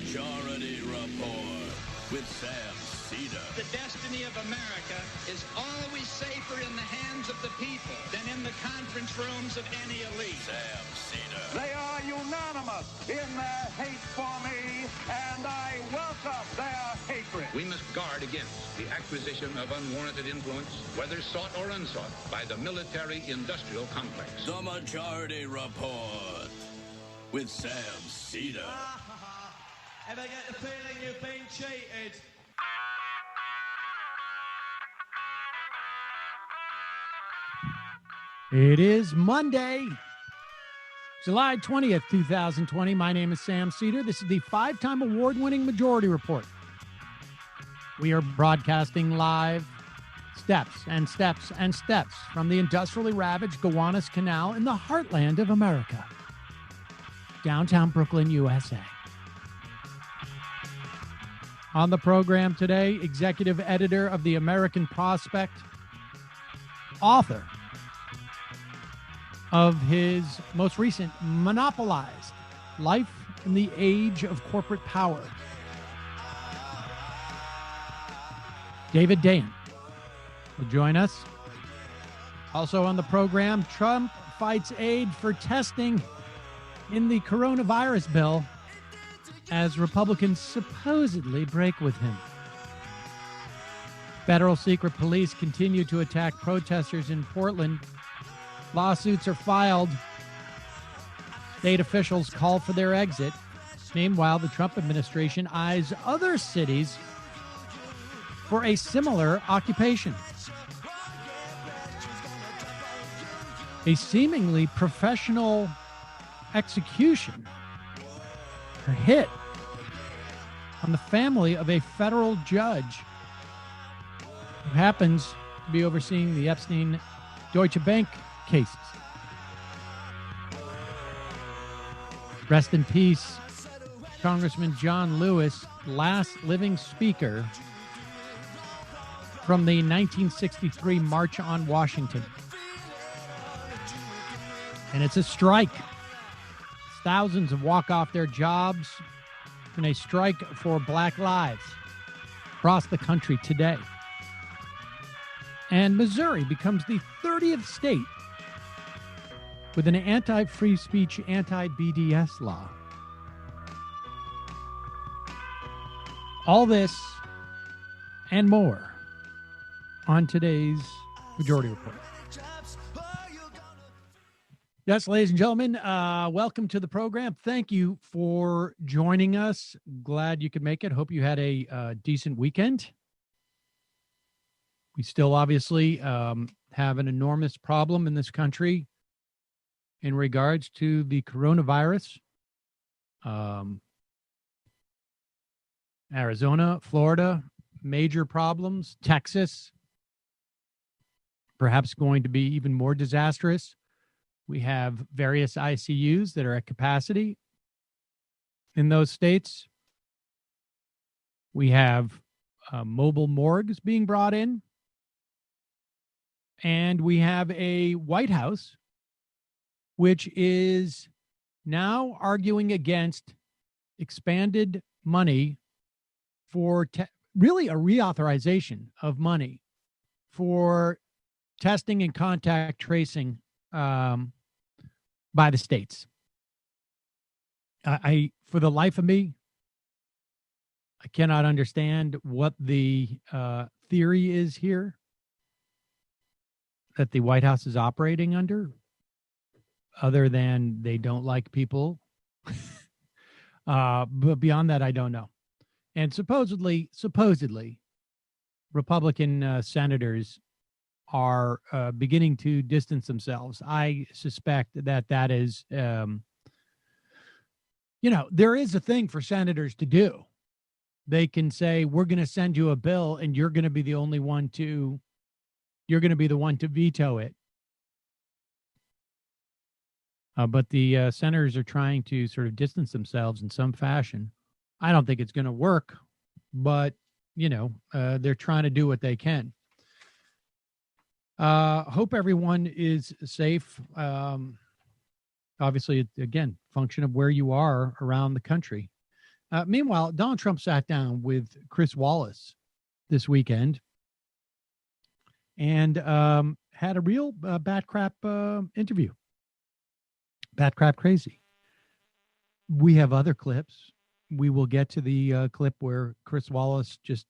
Majority Report with Sam Cedar. The destiny of America is always safer in the hands of the people than in the conference rooms of any elite. Sam Cedar. They are unanimous in their hate for me, and I welcome their hatred. We must guard against the acquisition of unwarranted influence, whether sought or unsought, by the military-industrial complex. The Majority Report with Sam Cedar. Ever get the feeling you've been cheated? It is Monday, July 20th, 2020. My name is Sam Cedar. This is the five-time award-winning Majority Report. We are broadcasting live steps and steps and steps from the industrially ravaged Gowanus Canal in the heartland of America, downtown Brooklyn, USA. On the program today, executive editor of the American Prospect, author of his most recent Monopolized, Life in the Age of Corporate Power, David Dayen will join us. Also on the program, Trump fights aid for testing in the coronavirus bill as Republicans supposedly break with him. Federal secret police continue to attack protesters in Portland. Lawsuits are filed. State officials call for their exit. Meanwhile, the Trump administration eyes other cities for a similar occupation. A seemingly professional execution or hit on the family of a federal judge who happens to be overseeing the Epstein Deutsche Bank cases. Rest in peace, Congressman John Lewis, last living speaker from the 1963 March on Washington. And it's a strike. Thousands have walked off their jobs in a strike for Black lives across the country today. And Missouri becomes the 30th state with an anti-free speech, anti-BDS law. All this and more on today's Majority Report. Yes, ladies and gentlemen, welcome to the program. Thank you for joining us. Glad you could make it. Hope you had a decent weekend. We still obviously have an enormous problem in this country in regards to the coronavirus. Arizona, Florida, major problems. Texas, perhaps going to be even more disastrous. We have various ICUs that are at capacity in those states. We have mobile morgues being brought in. And we have a White House which is now arguing against expanded money for really a reauthorization of money for testing and contact tracing by the states. I for the life of me, I cannot understand what the theory is here that the White House is operating under, other than they don't like people. But beyond that, I don't know. And supposedly, Republican senators are beginning to distance themselves. I suspect that is, there is a thing for senators to do. They can say, we're going to send you a bill and you're going to be the one to veto it. But the senators are trying to sort of distance themselves in some fashion. I don't think it's going to work, but, they're trying to do what they can. Hope everyone is safe. Obviously, again, function of where you are around the country. Meanwhile, Donald Trump sat down with Chris Wallace this weekend and had a real bat crap interview. Bat crap crazy. We have other clips. We will get to the clip where Chris Wallace just,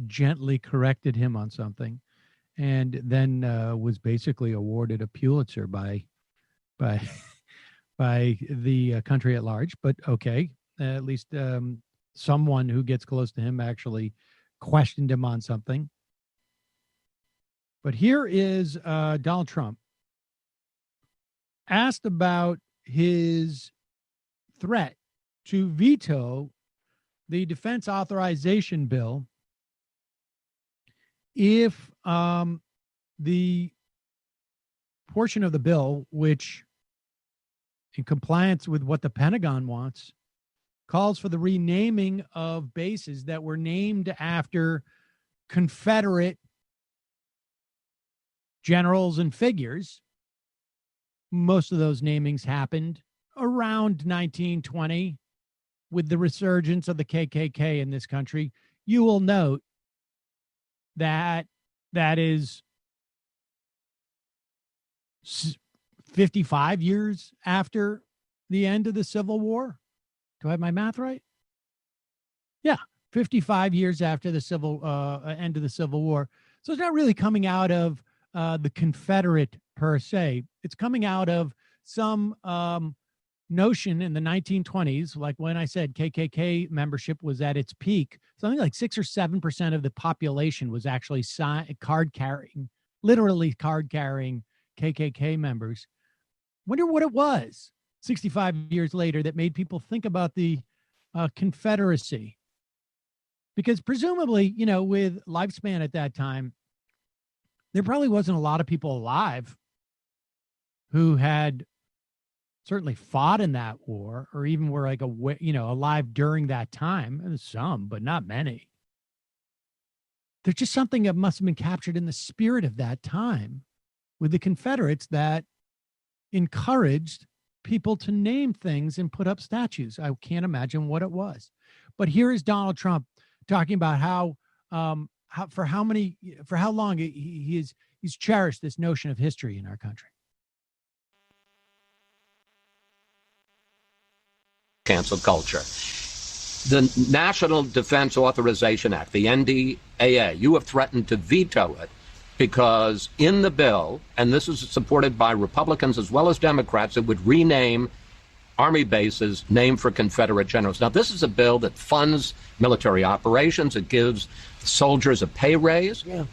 gently corrected him on something, and then was basically awarded a Pulitzer by the country at large. But okay, at least someone who gets close to him actually questioned him on something. But here is Donald Trump asked about his threat to veto the defense authorization bill if the portion of the bill which, in compliance with what the Pentagon wants, calls for the renaming of bases that were named after Confederate generals and figures. Most of those namings happened around 1920 with the resurgence of the KKK in this country. You will note that is 55 years after the end of the Civil War. Do I have my math right? Yeah, 55 years after the end of the Civil War. So it's not really coming out of the Confederate per se. It's coming out of some notion in the 1920s, like when I said KKK membership was at its peak, something like 6 or 7% of the population was actually literally card carrying KKK members. Wonder what it was 65 years later that made people think about the Confederacy. Because presumably, with lifespan at that time, there probably wasn't a lot of people alive who had certainly fought in that war or even were alive during that time. And some, but not many. There's just something that must have been captured in the spirit of that time with the Confederates that encouraged people to name things and put up statues. I can't imagine what it was. But here is Donald Trump talking about how long he's cherished this notion of history in our country. Cancel culture. The National Defense Authorization Act, the NDAA, you have threatened to veto it because in the bill, and this is supported by Republicans as well as Democrats, it would rename Army bases named for Confederate generals. Now, this is a bill that funds military operations. It gives soldiers a pay raise. Yeah.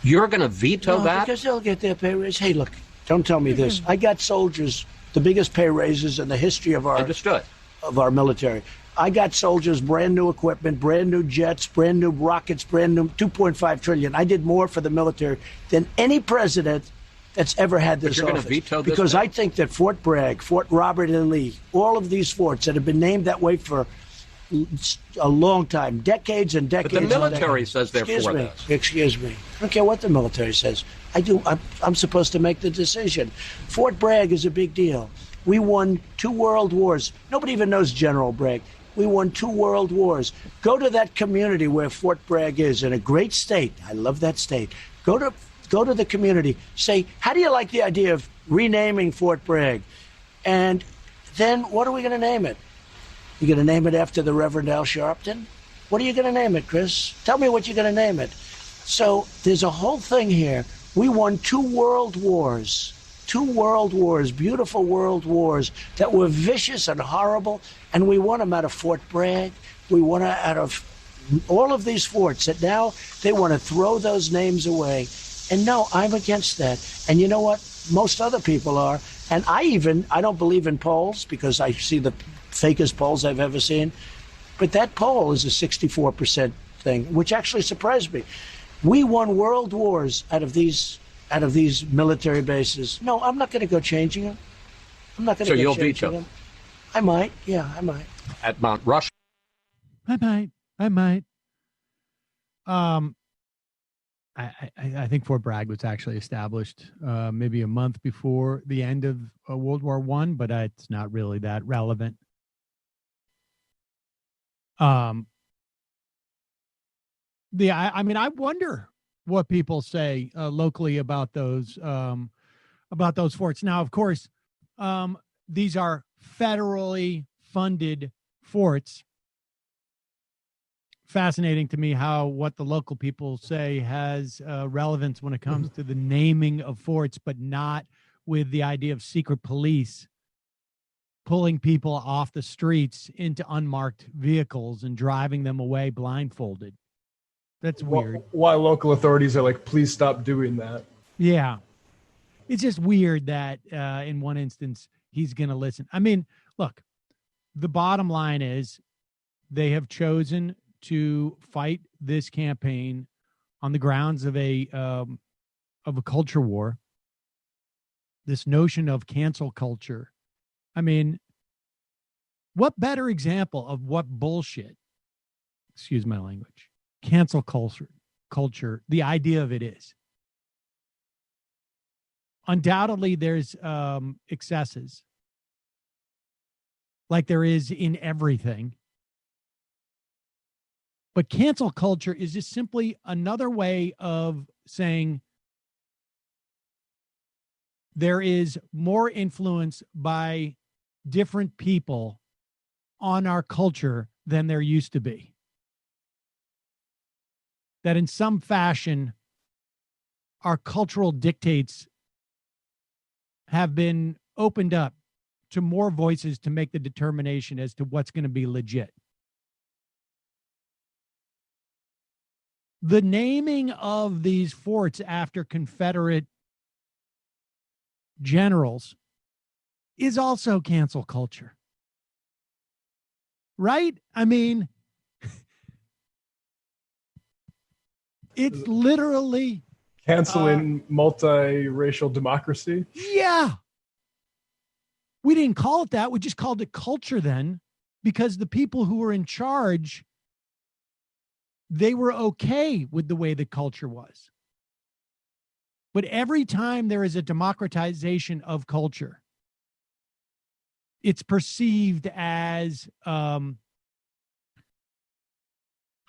You're going to veto that? Because they'll get their pay raise. Hey, look, don't tell me this. I got soldiers, the biggest pay raises in the history of our military. I got soldiers, brand new equipment, brand new jets, brand new rockets, brand new $2.5 trillion. I did more for the military than any president that's ever had this office. Veto this because bill? I think that Fort Bragg, Fort Robert E. Lee, all of these forts that have been named that way for a long time, decades and decades. But the military says they're for this. Excuse me. I don't care what the military says. I'm supposed to make the decision. Fort Bragg is a big deal. We won 2 world wars. Nobody even knows General Bragg. We won 2 world wars. Go to that community where Fort Bragg is in a great state. I love that state. Go to the community. Say, how do you like the idea of renaming Fort Bragg? And then what are we going to name it? You're going to name it after the Reverend Al Sharpton? What are you going to name it, Chris? Tell me what you're going to name it. So there's a whole thing here. We won 2 world wars. 2 world wars, beautiful world wars that were vicious and horrible, and we won them out of Fort Bragg. We won out of all of these forts that now they want to throw those names away. And no, I'm against that. And you know what? Most other people are. And I don't believe in polls because I see the fakest polls I've ever seen. But that poll is a 64% thing, which actually surprised me. We won world wars out of these military bases. No, I'm not going to go changing them. I'm not going to go changing them. I might. Yeah, I might. At Mount Rushmore. I might. I think Fort Bragg was actually established maybe a month before the end of World War I, but it's not really that relevant. I mean, I wonder what people say locally about those forts. Now, of course, these are federally funded forts. Fascinating to me how what the local people say has relevance when it comes to the naming of forts, but not with the idea of secret police pulling people off the streets into unmarked vehicles and driving them away blindfolded. That's weird. Why local authorities are like, please stop doing that. Yeah. It's just weird that in one instance he's going to listen. I mean, look, the bottom line is they have chosen to fight this campaign on the grounds of a culture war. This notion of cancel culture. I mean, what better example of what bullshit, excuse my language, cancel culture, the idea of it is. Undoubtedly, there's excesses, like there is in everything. But cancel culture is just simply another way of saying there is more influence by different people on our culture than there used to be. That in some fashion, our cultural dictates have been opened up to more voices to make the determination as to what's going to be legit. The naming of these forts after Confederate generals is also cancel culture. Right? I mean, it's literally canceling multiracial democracy. Yeah. We didn't call it that. We just called it culture then, because the people who were in charge, they were okay with the way the culture was. But every time there is a democratization of culture, it's perceived as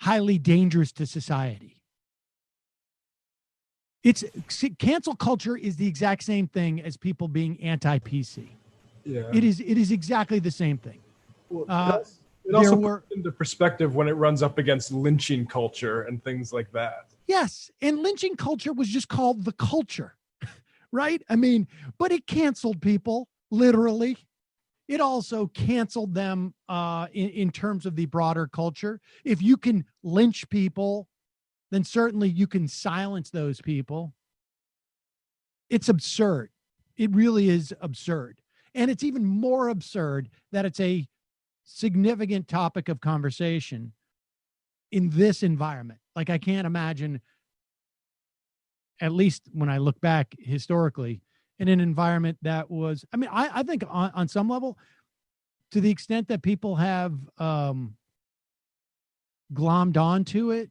highly dangerous to society. Cancel culture is the exact same thing as people being anti-PC. Yeah. It is exactly the same thing. Well, it also puts into perspective when it runs up against lynching culture and things like that. Yes, and lynching culture was just called the culture, right? I mean, but it canceled people, literally. It also canceled them in terms of the broader culture. If you can lynch people, then certainly you can silence those people. It's absurd. It really is absurd. And it's even more absurd that it's a significant topic of conversation in this environment. Like, I can't imagine, at least when I look back historically, in an environment that was, I mean, I think on some level, to the extent that people have glommed onto it,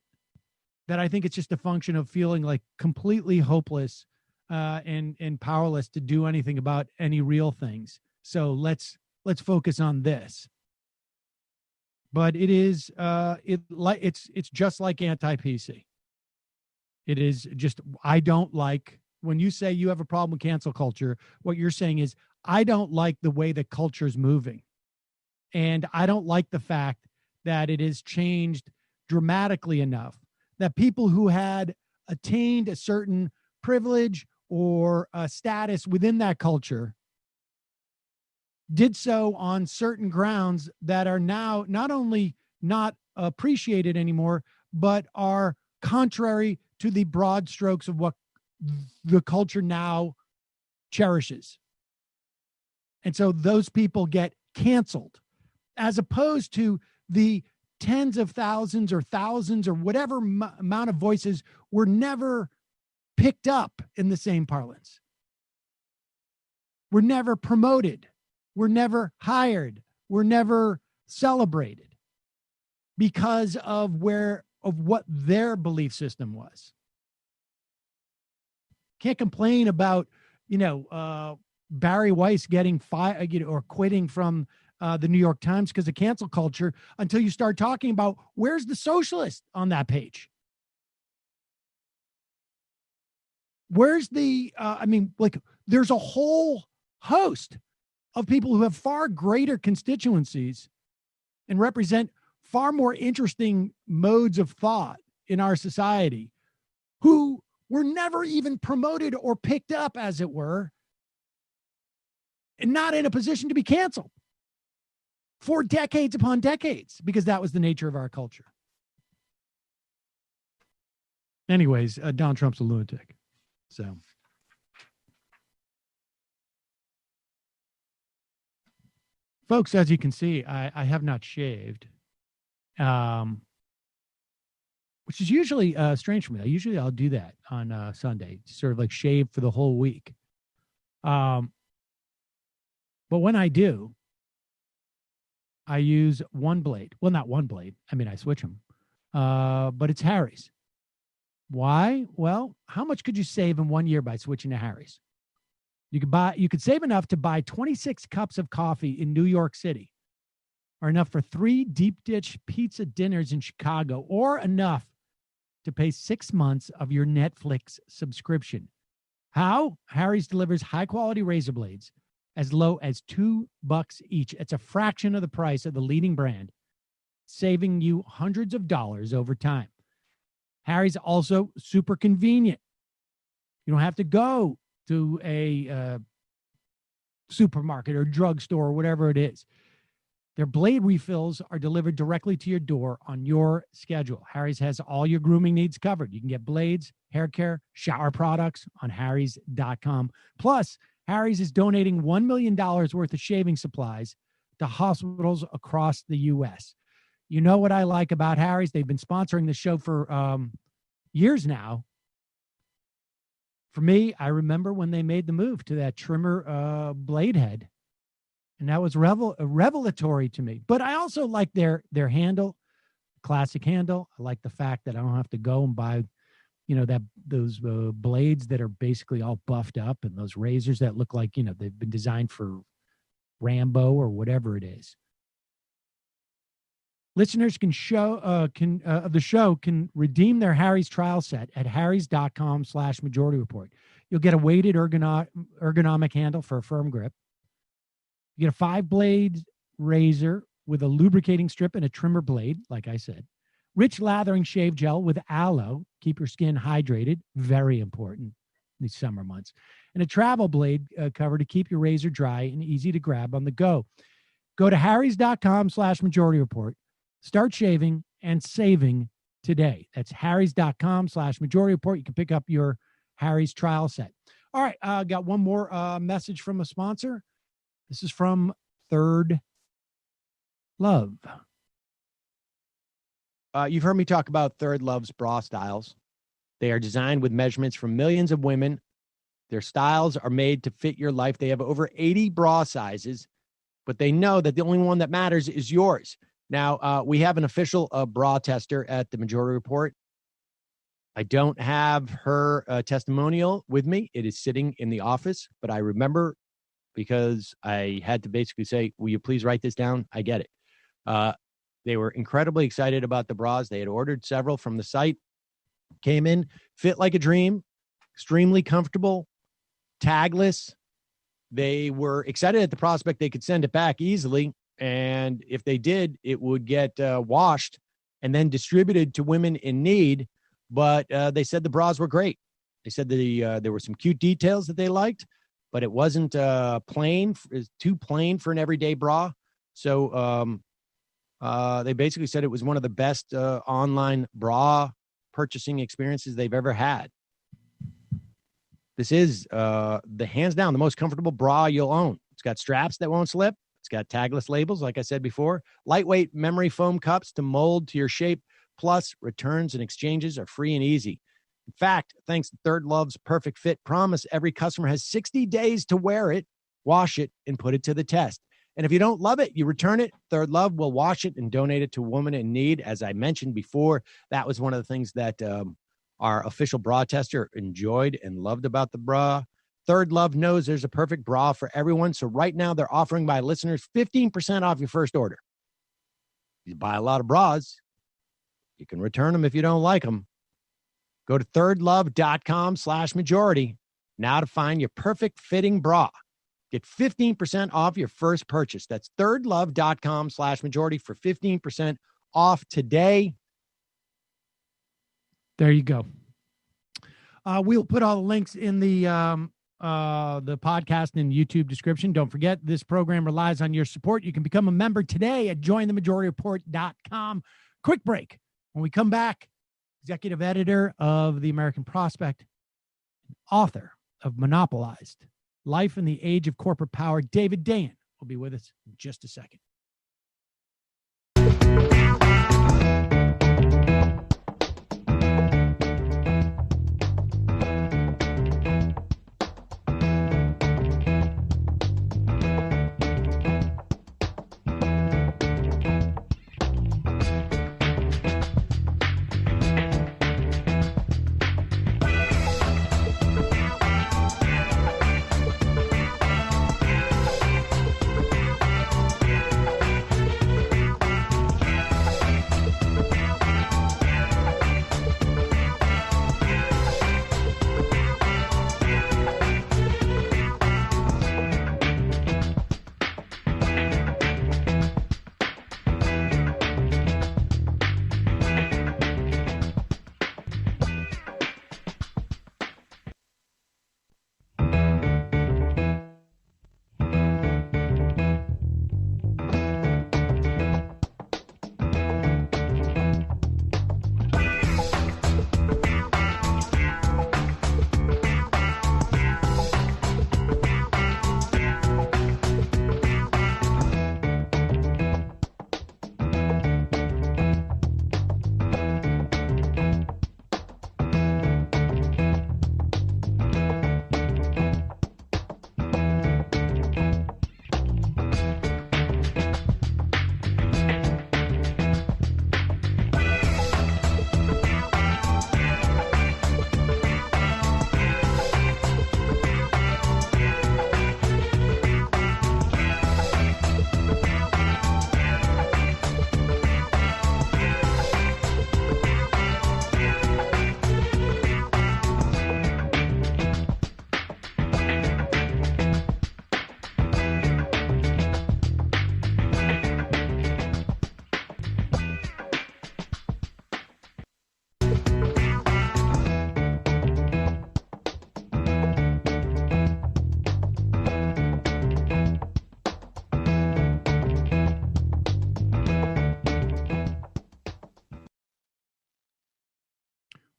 that I think it's just a function of feeling like completely hopeless and powerless to do anything about any real things. So let's focus on this. But it is it's just like anti-PC. It is just, I don't like, when you say you have a problem with cancel culture, what you're saying is, I don't like the way the culture is moving. And I don't like the fact that it has changed dramatically enough that people who had attained a certain privilege or a status within that culture did so on certain grounds that are now not only not appreciated anymore, but are contrary to the broad strokes of what the culture now cherishes. And so those people get canceled, as opposed to the tens of thousands or whatever amount of voices were never picked up in the same parlance. Were never promoted. Were never hired. Were never celebrated because of what their belief system was. Can't complain about, Barry Weiss getting fired, or quitting from the New York Times because of cancel culture until you start talking about where's the socialist on that page? Where's the, there's a whole host of people who have far greater constituencies and represent far more interesting modes of thought in our society who were never even promoted or picked up, as it were, and not in a position to be canceled for decades upon decades, because that was the nature of our culture. Anyways, Donald Trump's a lunatic. So, folks, as you can see, I have not shaved, which is usually strange for me. Usually I'll do that on Sunday, sort of like shave for the whole week. But when I do, I use one blade. Well, not one blade. I mean, I switch them. But it's Harry's. Why? Well, how much could you save in 1 year by switching to Harry's? You could save enough to buy 26 cups of coffee in New York City, or enough for 3 deep dish pizza dinners in Chicago, or enough to pay 6 months of your Netflix subscription. How? Harry's delivers high quality razor blades as low as $2 each. It's a fraction of the price of the leading brand, saving you hundreds of dollars over time. Harry's also super convenient. You don't have to go to a supermarket or drugstore or whatever it is. Their blade refills are delivered directly to your door on your schedule. Harry's has all your grooming needs covered. You can get blades, hair care, shower products on harrys.com. Plus, Harry's is donating $1 million worth of shaving supplies to hospitals across the U.S. You know what I like about Harry's? They've been sponsoring the show for years now. For me, I remember when they made the move to that trimmer blade head, and that was revelatory to me. But I also like their handle, classic handle. I like the fact that I don't have to go and buy, those blades that are basically all buffed up, and those razors that look like, they've been designed for Rambo or whatever it is. Listeners can redeem their Harry's trial set at harrys.com/majority report. You'll get a weighted ergonomic handle for a firm grip. You get a 5-blade razor with a lubricating strip and a trimmer blade, like I said. Rich lathering shave gel with aloe. Keep your skin hydrated. Very important these summer months. And a travel blade cover to keep your razor dry and easy to grab on the go. Go to harrys.com/majority report. Start shaving and saving today. That's harrys.com/majority report. You can pick up your Harry's trial set. All right. Got one more message from a sponsor. This is from Third Love. You've heard me talk about Third Love's bra styles. They are designed with measurements from millions of women. Their styles are made to fit your life. They have over 80 bra sizes, but they know that the only one that matters is yours. Now, we have an official bra tester at the Majority Report. I don't have her testimonial with me. It is sitting in the office, but I remember because I had to basically say, will you please write this down? I get it. They were incredibly excited about the bras. They had ordered several from the site, came in, fit like a dream, extremely comfortable, tagless. They were excited at the prospect they could send it back easily. And if they did, it would get washed and then distributed to women in need. But they said the bras were great. They said there were some cute details that they liked, but it wasn't plain, too plain for an everyday bra. So they basically said it was one of the best online bra purchasing experiences they've ever had. This is the hands down the most comfortable bra you'll own. It's got straps that won't slip. It's got tagless labels, like I said before. Lightweight memory foam cups to mold to your shape. Plus, returns and exchanges are free and easy. In fact, thanks to Third Love's Perfect Fit promise, every customer has 60 days to wear it, wash it, and put it to the test. And if you don't love it, you return it. Third Love will wash it and donate it to a woman in need. As I mentioned before, that was one of the things that our official bra tester enjoyed and loved about the bra. Third Love knows there's a perfect bra for everyone. So right now they're offering my listeners 15% off your first order. You buy a lot of bras, you can return them if you don't like them. Go to thirdlove.com/majority now to find your perfect fitting bra. Get 15% off your first purchase. That's thirdlove.com/majority for 15% off today. There you go. We'll put all the links in the podcast and YouTube description. Don't forget, this program relies on your support. You can become a member today at jointhemajority.report.com. Quick break. When we come back, executive editor of the American Prospect, author of Monopolized, Life in the Age of Corporate Power, David Dayen will be with us in just a second.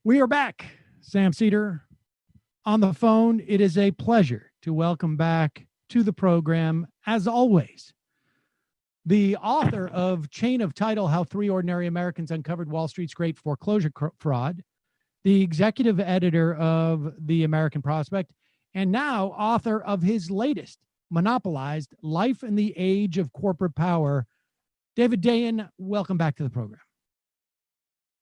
We are back. Sam Seder on the phone. It is a pleasure to welcome back to the program, as always, the author of Chain of Title, How Three Ordinary Americans Uncovered Wall Street's Great Foreclosure Fraud, the executive editor of the American Prospect, and now author of his latest, Monopolized, Life in the Age of Corporate Power. David Dayen, welcome back to the program.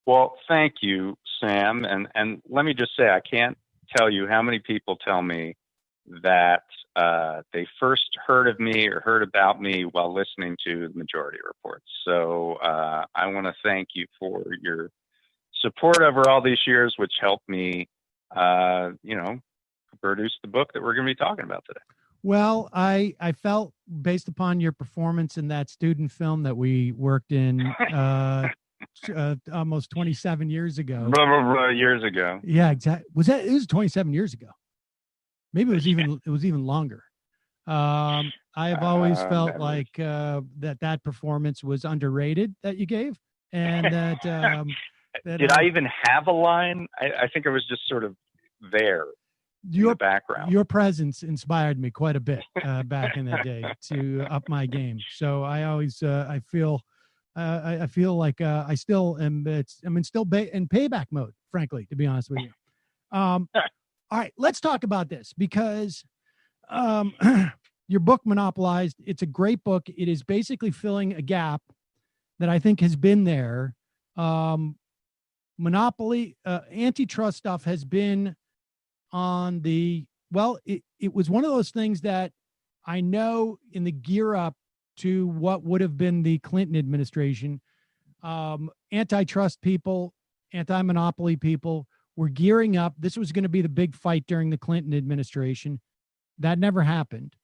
Well, thank you, Sam. And let me just say, I can't tell you how many people tell me that they first heard of me or heard about me while listening to the Majority Report. So I want to thank you for your support over all these years, which helped me, produce the book that we're going to be talking about today. Well, I felt, based upon your performance in that student film that we worked in almost 27 years ago. Years ago. Yeah, exactly. It was 27 years ago. Maybe it was even longer. I have always felt like that performance was underrated that you gave, and that did I even have a line? I think I was just sort of there. In the background. Your presence inspired me quite a bit back in the day to up my game. So I always I feel like I still am. I'm in payback mode, frankly, to be honest with you. All right, let's talk about this because your book Monopolized. It's a great book. It is basically filling a gap that I think has been there. Monopoly, antitrust stuff has been on the Well, it was one of those things that I know in the gear up to what would have been the Clinton administration, antitrust people, anti-monopoly people were gearing up. This was going to be the big fight during the Clinton administration. That never happened.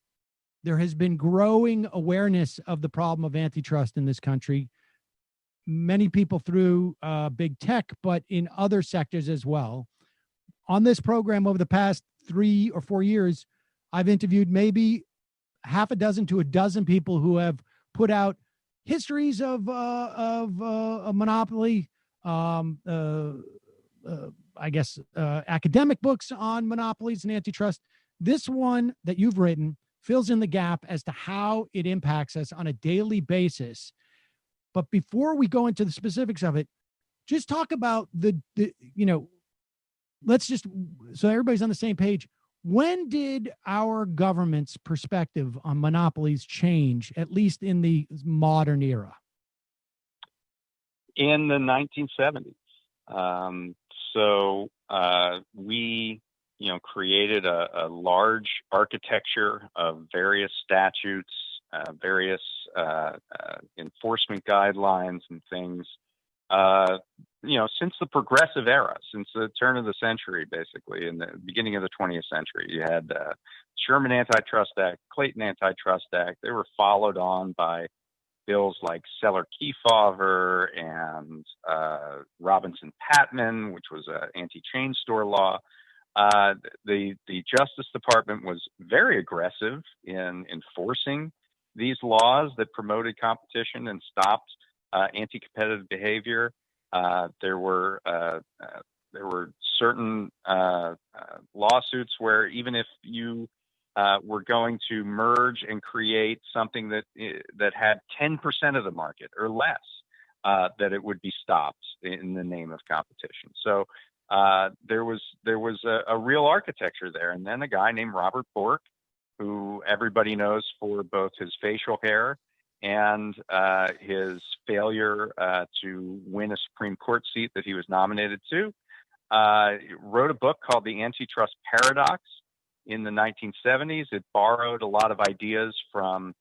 There has been growing awareness of the problem of antitrust in this country. Many people through big tech, but in other sectors as well. On this program over the past 3 or 4 years, I've interviewed maybe half a dozen to a dozen people who have put out histories of a monopoly, academic books on monopolies and antitrust. This one that you've written fills in the gap as to how it impacts us on a daily basis. But before we go into the specifics of it, just talk about let's just, so everybody's on the same page. When did our government's perspective on monopolies change, at least in the modern era? In the 1970s. We created a large architecture of various statutes, various enforcement guidelines and things. Since the progressive era, since the turn of the century, basically, in the beginning of the 20th century, you had Sherman Antitrust Act, Clayton Antitrust Act. They were followed on by bills like Seller-Kefauver and Robinson-Patman, which was an anti-chain store law. The Justice Department was very aggressive in enforcing these laws that promoted competition and stopped anti-competitive behavior. There were certain lawsuits where even if you were going to merge and create something that had 10% of the market or less, that it would be stopped in the name of competition. So there was a real architecture there. And then a guy named Robert Bork, who everybody knows for both his facial hair and his failure to win a Supreme Court seat that he was nominated to, wrote a book called The Antitrust Paradox in the 1970s. It borrowed a lot of ideas from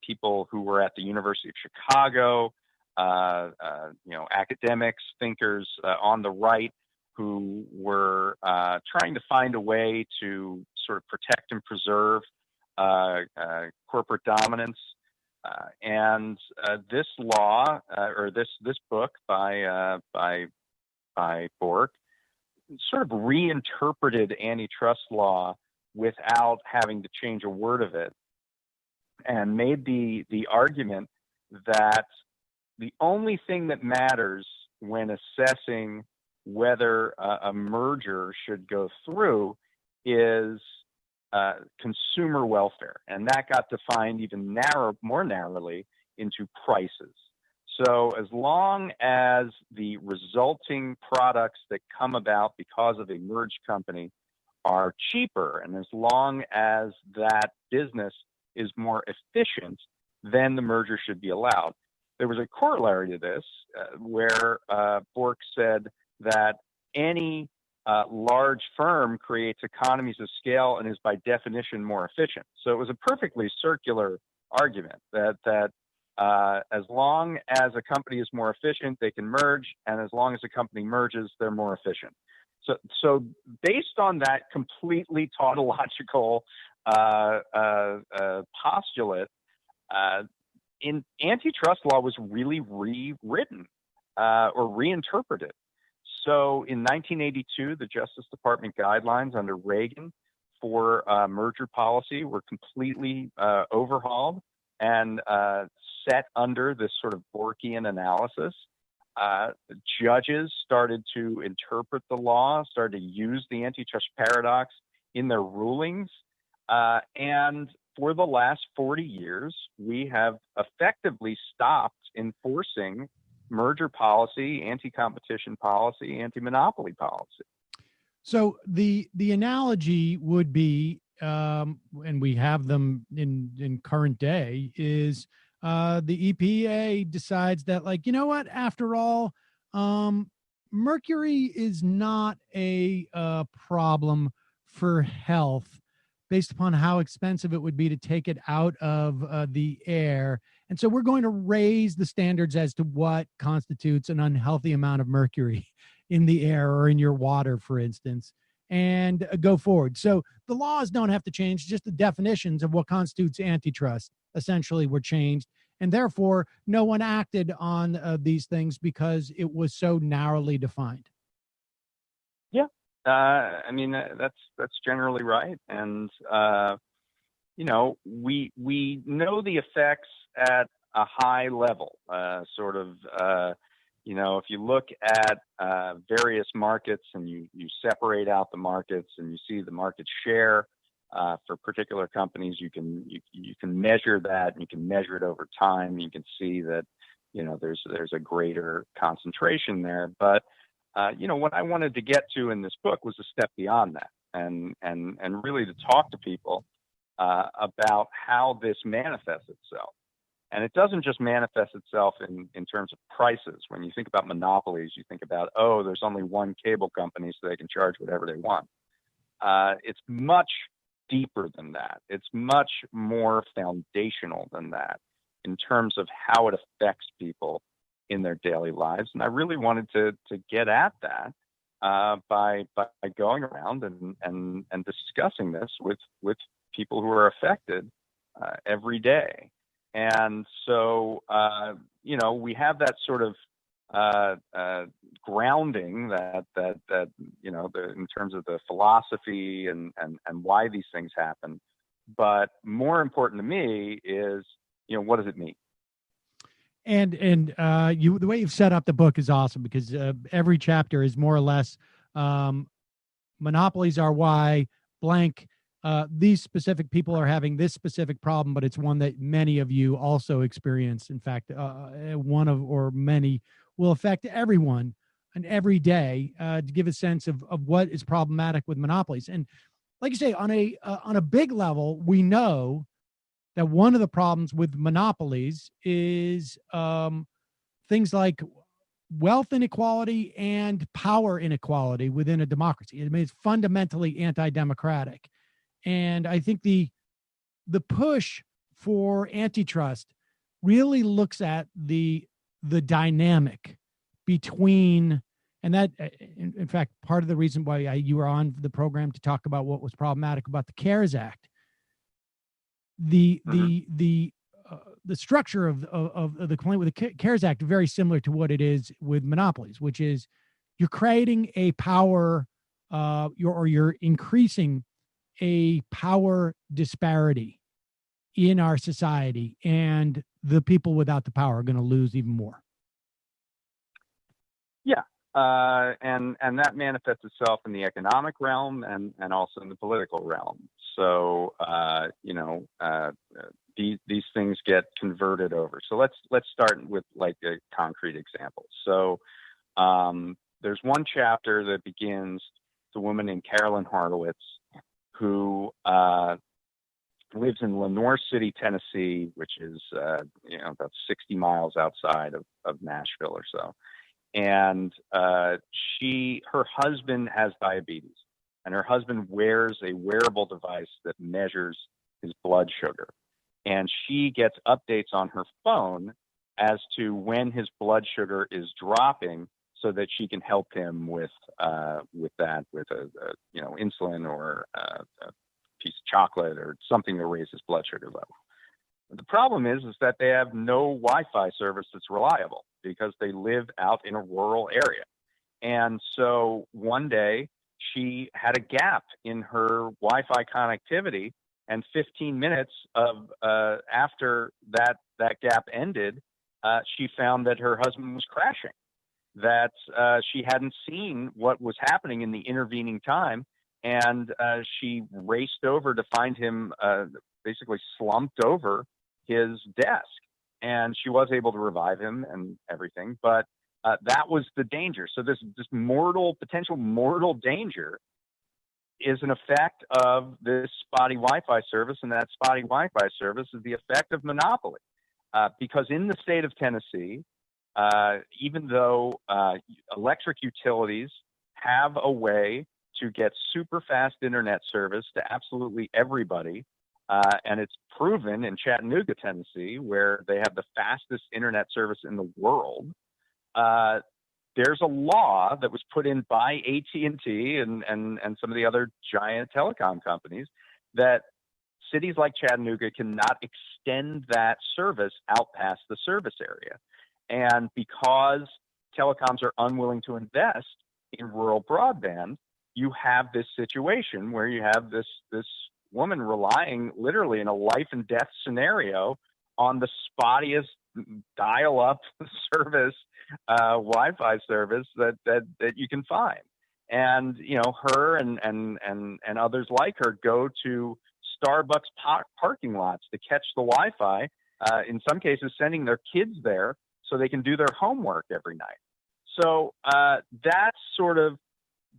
people who were at the University of Chicago, academics, thinkers on the right who were trying to find a way to sort of protect and preserve corporate dominance. And this law, or this book by Bork, sort of reinterpreted antitrust law without having to change a word of it, and made the argument that the only thing that matters when assessing whether a merger should go through is consumer welfare, and that got defined even more narrowly into prices. So as long as the resulting products that come about because of a merged company are cheaper, and as long as that business is more efficient, then the merger should be allowed. There was a corollary to this where Bork said that any large firm creates economies of scale and is by definition more efficient. So it was a perfectly circular argument that as long as a company is more efficient, they can merge, and as long as a company merges, they're more efficient. So based on that completely tautological postulate, in antitrust law was really rewritten or reinterpreted. So in 1982, the Justice Department guidelines under Reagan for merger policy were completely overhauled and set under this sort of Borkian analysis. Judges started to interpret the law, started to use the antitrust paradox in their rulings. And for the last 40 years, we have effectively stopped enforcing merger policy, anti-competition policy, anti-monopoly policy. So the analogy would be, and we have them in current day, is the EPA decides that, like, you know what, after all, mercury is not a problem for health based upon how expensive it would be to take it out of the air. And so we're going to raise the standards as to what constitutes an unhealthy amount of mercury in the air or in your water, for instance, and go forward. So the laws don't have to change, just the definitions of what constitutes antitrust essentially were changed. And therefore, no one acted on these things because it was so narrowly defined. Yeah. I mean, that's generally right. And, you know, we know the effects at a high level, you know, if you look at various markets and you separate out the markets and you see the market share for particular companies, you can measure that, and you can measure it over time. You can see that, you know, there's a greater concentration there. But you know, what I wanted to get to in this book was a step beyond that, and really to talk to people about how this manifests itself. And it doesn't just manifest itself in terms of prices. When you think about monopolies, you think about, oh, there's only one cable company, so they can charge whatever they want. It's much deeper than that. It's much more foundational than that in terms of how it affects people in their daily lives. And I really wanted to get at that by going around and discussing this with people who are affected every day. And so, you know, we have that sort of grounding that you know, in terms of the philosophy and why these things happen. But more important to me is, you know, what does it mean? And the way you've set up the book is awesome, because every chapter is more or less monopolies are why blank. These specific people are having this specific problem, but it's one that many of you also experience. In fact, one of or many will affect everyone and every day, to give a sense of what is problematic with monopolies. And like you say, on a big level, we know that one of the problems with monopolies is things like wealth inequality and power inequality within a democracy. I mean, it's fundamentally anti-democratic. And I think the push for antitrust really looks at the dynamic between, and that, in fact, part of the reason why you were on the program to talk about what was problematic about the CARES Act. The structure of the complaint with the CARES Act is very similar to what it is with monopolies, which is you're creating a power, you're increasing a power disparity in our society, and the people without the power are going to lose even more. Yeah. And that manifests itself in the economic realm and also in the political realm. So, you know, these things get converted over. So let's start with like a concrete example. So, there's one chapter that begins with a woman named Carolyn Horowitz, who lives in Lenoir City, Tennessee, which is you know, about 60 miles outside of Nashville or so. And her husband has diabetes, and her husband wears a wearable device that measures his blood sugar. And she gets updates on her phone as to when his blood sugar is dropping, so that she can help him with a you know, insulin or a piece of chocolate or something to raise his blood sugar level. The problem is that they have no Wi-Fi service that's reliable, because they live out in a rural area. And so one day she had a gap in her Wi-Fi connectivity, and 15 minutes after that gap ended, she found that her husband was crashing, that she hadn't seen what was happening in the intervening time. And she raced over to find him basically slumped over his desk. And she was able to revive him and everything. But that was the danger. So this potential mortal danger is an effect of this spotty Wi-Fi service. And that spotty Wi-Fi service is the effect of monopoly. Because in the state of Tennessee, even though electric utilities have a way to get super fast internet service to absolutely everybody. And it's proven in Chattanooga, Tennessee, where they have the fastest internet service in the world. There's a law that was put in by AT&T and some of the other giant telecom companies that cities like Chattanooga cannot extend that service out past the service area. And because telecoms are unwilling to invest in rural broadband, you have this situation where you have this woman relying literally in a life and death scenario on the spottiest dial-up service, Wi-Fi service that you can find. And, you know, her and others like her go to Starbucks parking lots to catch the Wi-Fi, in some cases sending their kids there so they can do their homework every night. So that's sort of,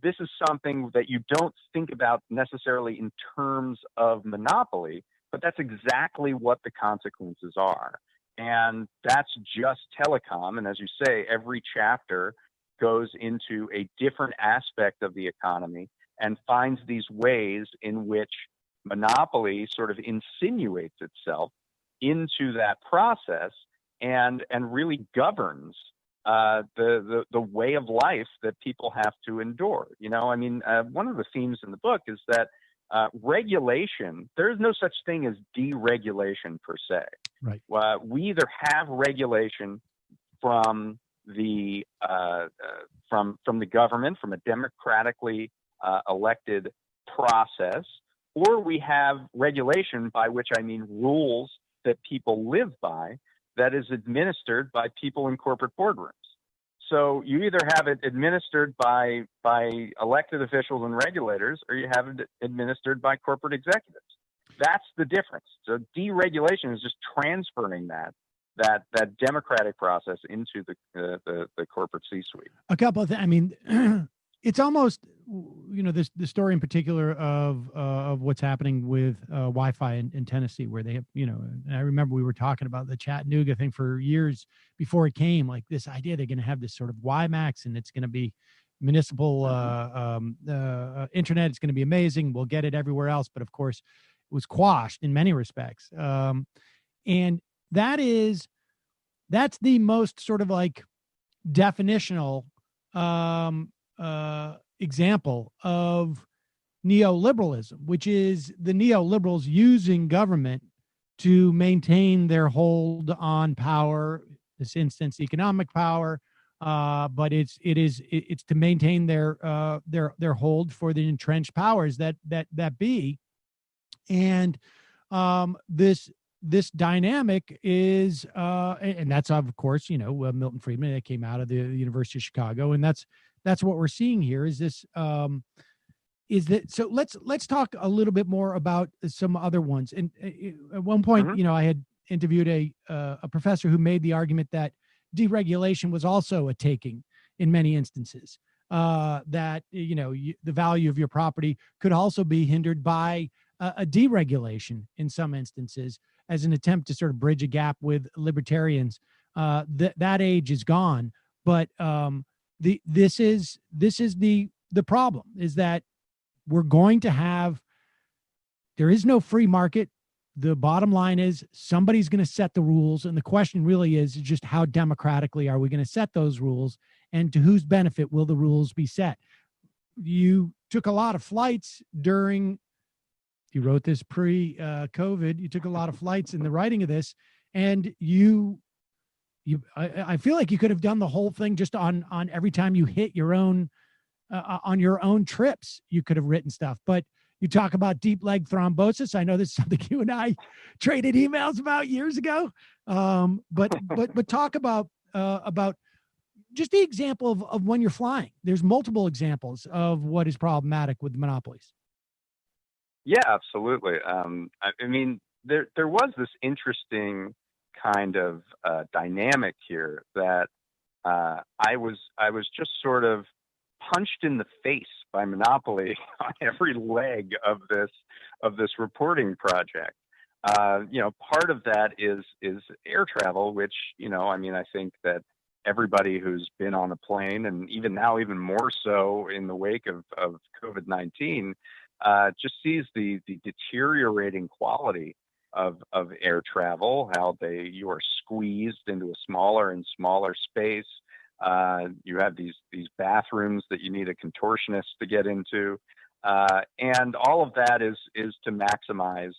this is something that you don't think about necessarily in terms of monopoly, but that's exactly what the consequences are. And that's just telecom. And as you say, every chapter goes into a different aspect of the economy and finds these ways in which monopoly sort of insinuates itself into that process and really governs the way of life that people have to endure. You know, I mean, one of the themes in the book is that regulation, there is no such thing as deregulation per se. Right. We either have regulation from the government, from a democratically elected process, or we have regulation, by which I mean rules that people live by, that is administered by people in corporate boardrooms. So you either have it administered by elected officials and regulators, or you have it administered by corporate executives. That's the difference. So deregulation is just transferring that democratic process into the corporate C-suite. A couple of things. I mean, it's almost, you know, the story in particular of what's happening with Wi-Fi in Tennessee, where they have, you know, and I remember we were talking about the Chattanooga thing for years before it came, like this idea they're going to have this sort of WiMAX and it's going to be municipal internet. It's going to be amazing. We'll get it everywhere else. But of course, it was quashed in many respects. And that's the most sort of like definitional example of neoliberalism, which is the neoliberals using government to maintain their hold on power, this instance economic power, but it's to maintain their hold for the entrenched powers that be. And this dynamic is, and that's of course, you know, Milton Friedman, that came out of the University of Chicago, and that's what we're seeing here. Is this, is that so? Let's talk a little bit more about some other ones. And at one point, you know, I had interviewed a professor who made the argument that deregulation was also a taking in many instances. That you know, the value of your property could also be hindered by a deregulation in some instances, as an attempt to sort of bridge a gap with libertarians. That age is gone, but this is the problem, is that we're going to have, there is no free market. The bottom line is somebody's going to set the rules, and the question really is just how democratically are we going to set those rules, and to whose benefit will the rules be set? You took a lot of flights during, you wrote this pre-COVID, you took a lot of flights in the writing of this, and I feel like you could have done the whole thing just on every time you hit your own, on your own trips, you could have written stuff. But you talk about deep leg thrombosis. I know this is something you and I traded emails about years ago. But talk about just the example of when you're flying. There's multiple examples of what is problematic with monopolies. Yeah, absolutely. I mean, there was this interesting kind of dynamic here that I was just sort of punched in the face by monopoly on every leg of this reporting project. You know, part of that is air travel, which, you know, I mean, I think that everybody who's been on a plane, and even now, even more so in the wake of COVID-19, just sees the deteriorating quality of air travel, how you are squeezed into a smaller and smaller space. You have these bathrooms that you need a contortionist to get into. And all of that is to maximize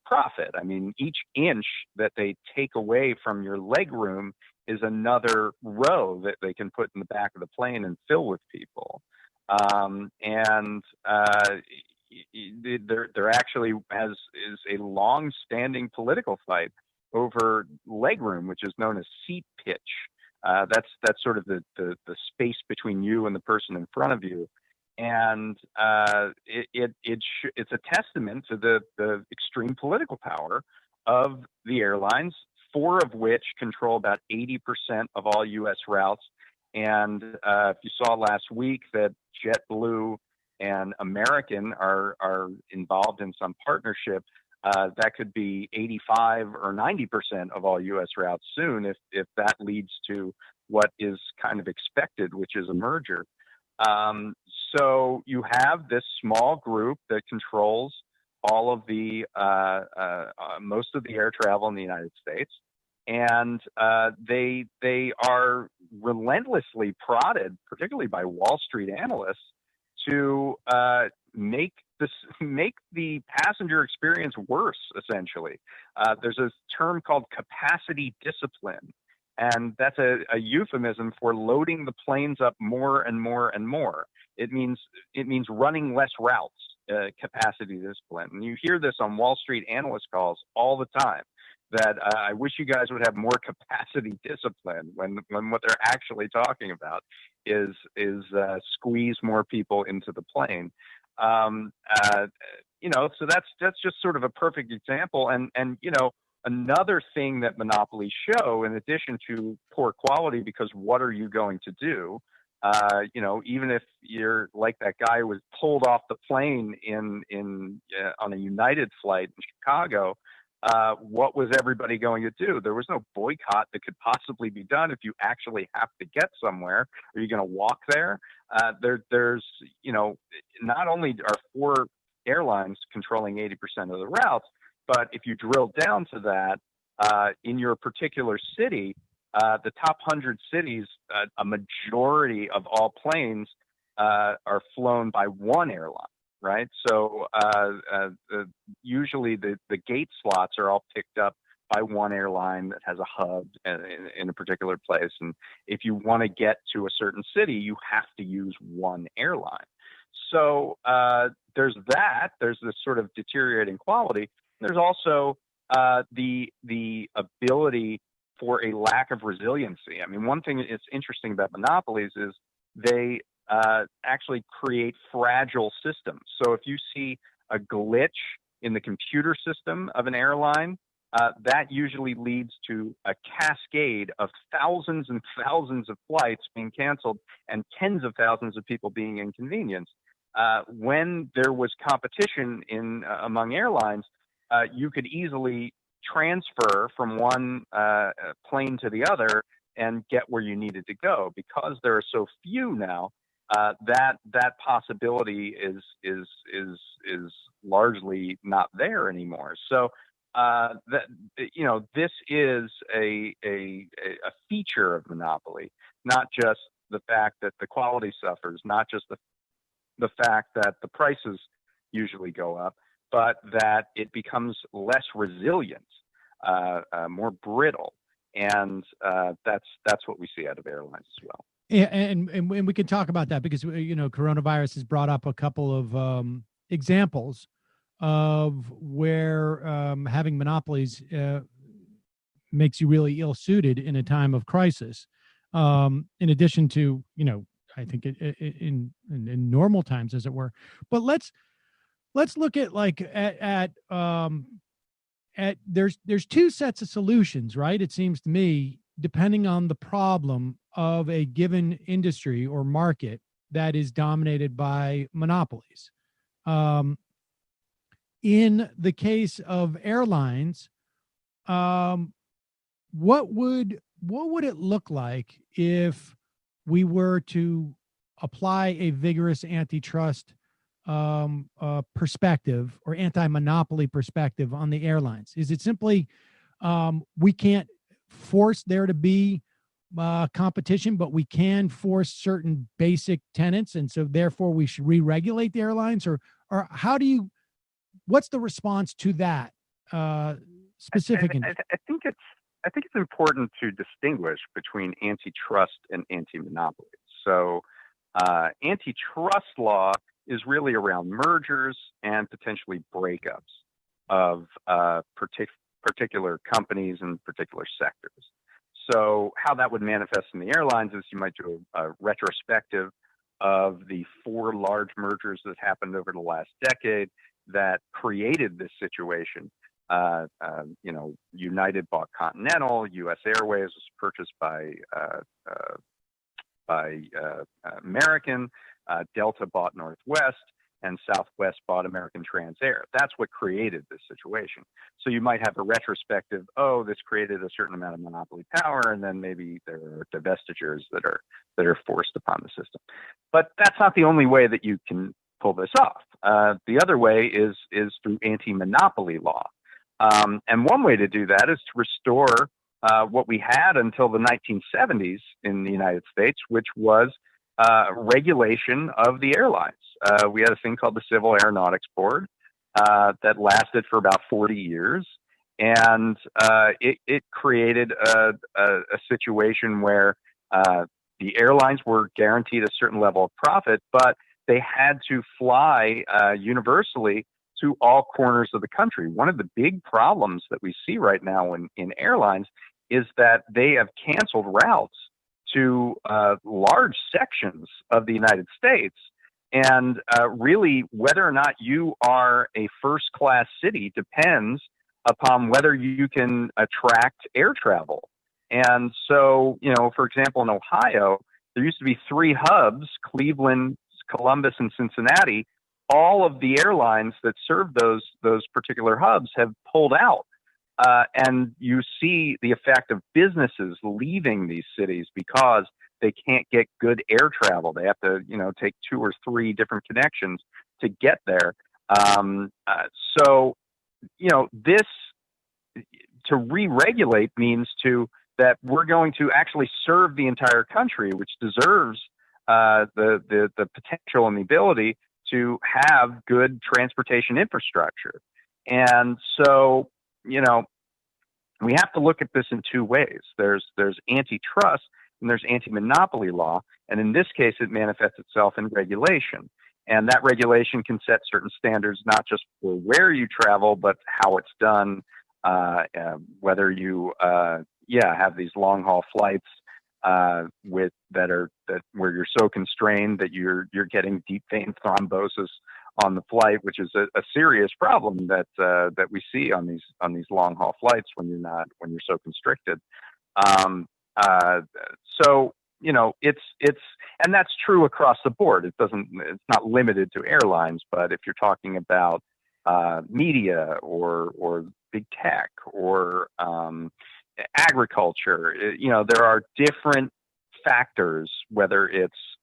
profit. I mean, each inch that they take away from your leg room is another row that they can put in the back of the plane and fill with people. There actually is a long-standing political fight over legroom, which is known as seat pitch. That's sort of the space between you and the person in front of you. And it's a testament to the extreme political power of the airlines, 4 of which control about 80% of all U.S. routes. And if you saw last week that JetBlue and American are involved in some partnership, that could be 85 or 90% of all U.S. routes soon if that leads to what is kind of expected, which is a merger. So you have this small group that controls all of the most of the air travel in the United States, and they are relentlessly prodded, particularly by Wall Street analysts, to make the passenger experience worse. Essentially, there's a term called capacity discipline. And that's a euphemism for loading the planes up more and more and more. It means running less routes, capacity discipline. And you hear this on Wall Street analyst calls all the time, that I wish you guys would have more capacity discipline when what they're actually talking about is squeeze more people into the plane. So that's just sort of a perfect example. And another thing that monopolies show, in addition to poor quality, because what are you going to do? Even if you're like that guy who was pulled off the plane on a United flight in Chicago, what was everybody going to do? There was no boycott that could possibly be done if you actually have to get somewhere. Are you going to walk there? There's not only are 4 airlines controlling 80% of the routes, but if you drill down to that, in your particular city, the top 100 cities, a majority of all planes are flown by one airline, right? So usually the gate slots are all picked up by one airline that has a hub in a particular place. And if you want to get to a certain city, you have to use one airline. So there's that. There's this sort of deteriorating quality. There's also the ability for a lack of resiliency. I mean, one thing that's interesting about monopolies is they actually create fragile systems. So if you see a glitch in the computer system of an airline, that usually leads to a cascade of thousands and thousands of flights being canceled and tens of thousands of people being inconvenienced. When there was competition among airlines, you could easily transfer from one plane to the other and get where you needed to go. Because there are so few now, that possibility is largely not there anymore. So this is a feature of monopoly, not just the fact that the quality suffers, not just the fact that the prices usually go up, but that it becomes less resilient, more brittle, and that's what we see out of airlines as well. Yeah, and we can talk about that because coronavirus has brought up a couple of examples of where having monopolies makes you really ill-suited in a time of crisis. In addition to I think in normal times, as it were. But let's look at there's 2 sets of solutions, right? It seems to me, depending on the problem of a given industry or market that is dominated by monopolies. In the case of airlines, what would what would it look like if we were to apply a vigorous antitrust perspective or anti-monopoly perspective on the airlines? Is it simply we can't force there to be competition, but we can force certain basic tenets, and so therefore we should re-regulate the airlines? Or how do you? What's the response to that specific? I think it's important to distinguish between antitrust and anti-monopoly. So, antitrust law is really around mergers and potentially breakups of particular companies and particular sectors. So how that would manifest in the airlines is you might do a retrospective of the 4 large mergers that happened over the last decade that created this situation. United bought Continental, U.S. Airways was purchased by American, Delta bought Northwest, and Southwest bought American Transair. That's what created this situation. So you might have a retrospective, this created a certain amount of monopoly power, and then maybe there are divestitures that are forced upon the system. But that's not the only way that you can pull this off. The other way is through anti-monopoly law. And one way to do that is to restore what we had until the 1970s in the United States, which was regulation of the airlines. We had a thing called the Civil Aeronautics Board that lasted for about 40 years. And it created a situation where the airlines were guaranteed a certain level of profit, but they had to fly universally to all corners of the country. One of the big problems that we see right now in airlines is that they have canceled routes to large sections of the United States. And really, whether or not you are a first-class city depends upon whether you can attract air travel. And so, for example, in Ohio, there used to be 3 hubs, Cleveland, Columbus, and Cincinnati. All of the airlines that serve those particular hubs have pulled out. And you see the effect of businesses leaving these cities because they can't get good air travel. They have to, take 2 or 3 different connections to get there. This to re-regulate means that we're going to actually serve the entire country, which deserves the potential and the ability to have good transportation infrastructure. And so, we have to look at this in 2 ways. There's antitrust and there's anti-monopoly law. And in this case, it manifests itself in regulation. And that regulation can set certain standards, not just for where you travel, but how it's done, whether you have these long haul flights where you're so constrained that you're getting deep vein thrombosis on the flight, which is a serious problem that we see on these long haul flights when you're so constricted. It's and that's true across the board. It's not limited to airlines, but if you're talking about media or big tech or agriculture, there are different factors, whether it's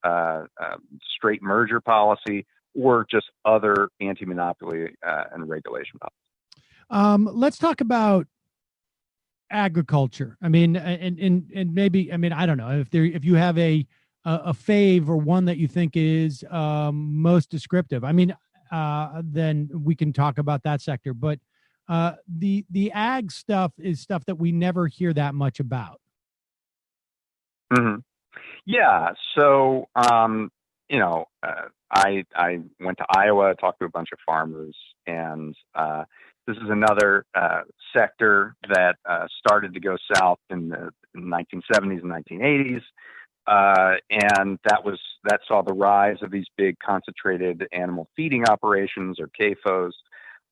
straight merger policy or just other anti-monopoly and regulation policy. Let's talk about agriculture. I mean, and maybe, I don't know if you have a fave or one that you think is most descriptive. Then we can talk about that sector. But the ag stuff is stuff that we never hear that much about. Mm-hmm. Yeah. So, I went to Iowa, talked to a bunch of farmers, and this is another sector that started to go south in the 1970s and 1980s, and that saw the rise of these big concentrated animal feeding operations, or CAFOs,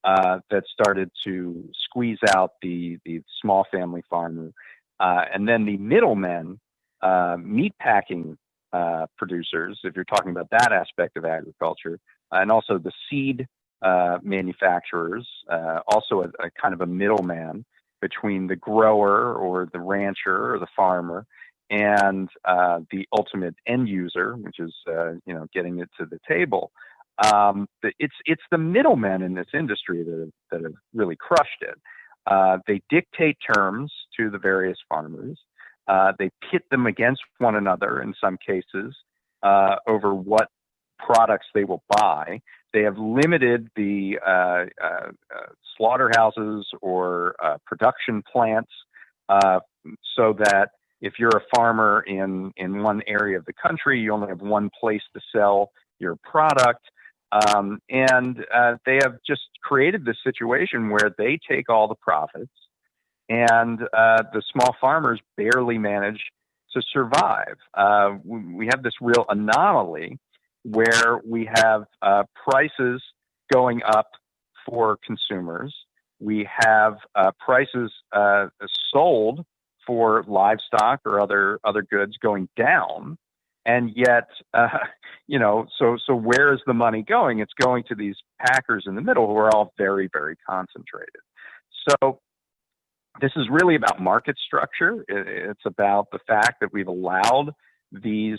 that started to squeeze out the small family farmer, and then the middlemen, meat packing producers, if you're talking about that aspect of agriculture, and also the seed manufacturers, also a kind of a middleman, between the grower or the rancher or the farmer and the ultimate end user, which is getting it to the table. It's the middlemen in this industry that have really crushed it. They dictate terms to the various farmers. They pit them against one another in some cases over what products they will buy. They have limited the slaughterhouses or production plants so that if you're a farmer in one area of the country, you only have one place to sell your product. And they have just created this situation where they take all the profits and the small farmers barely manage to survive. We have this real anomaly where we have prices going up for consumers. We have prices sold for livestock or other goods going down. And yet, so where is the money going? It's going to these packers in the middle who are all very, very concentrated. So this is really about market structure. It's about the fact that we've allowed these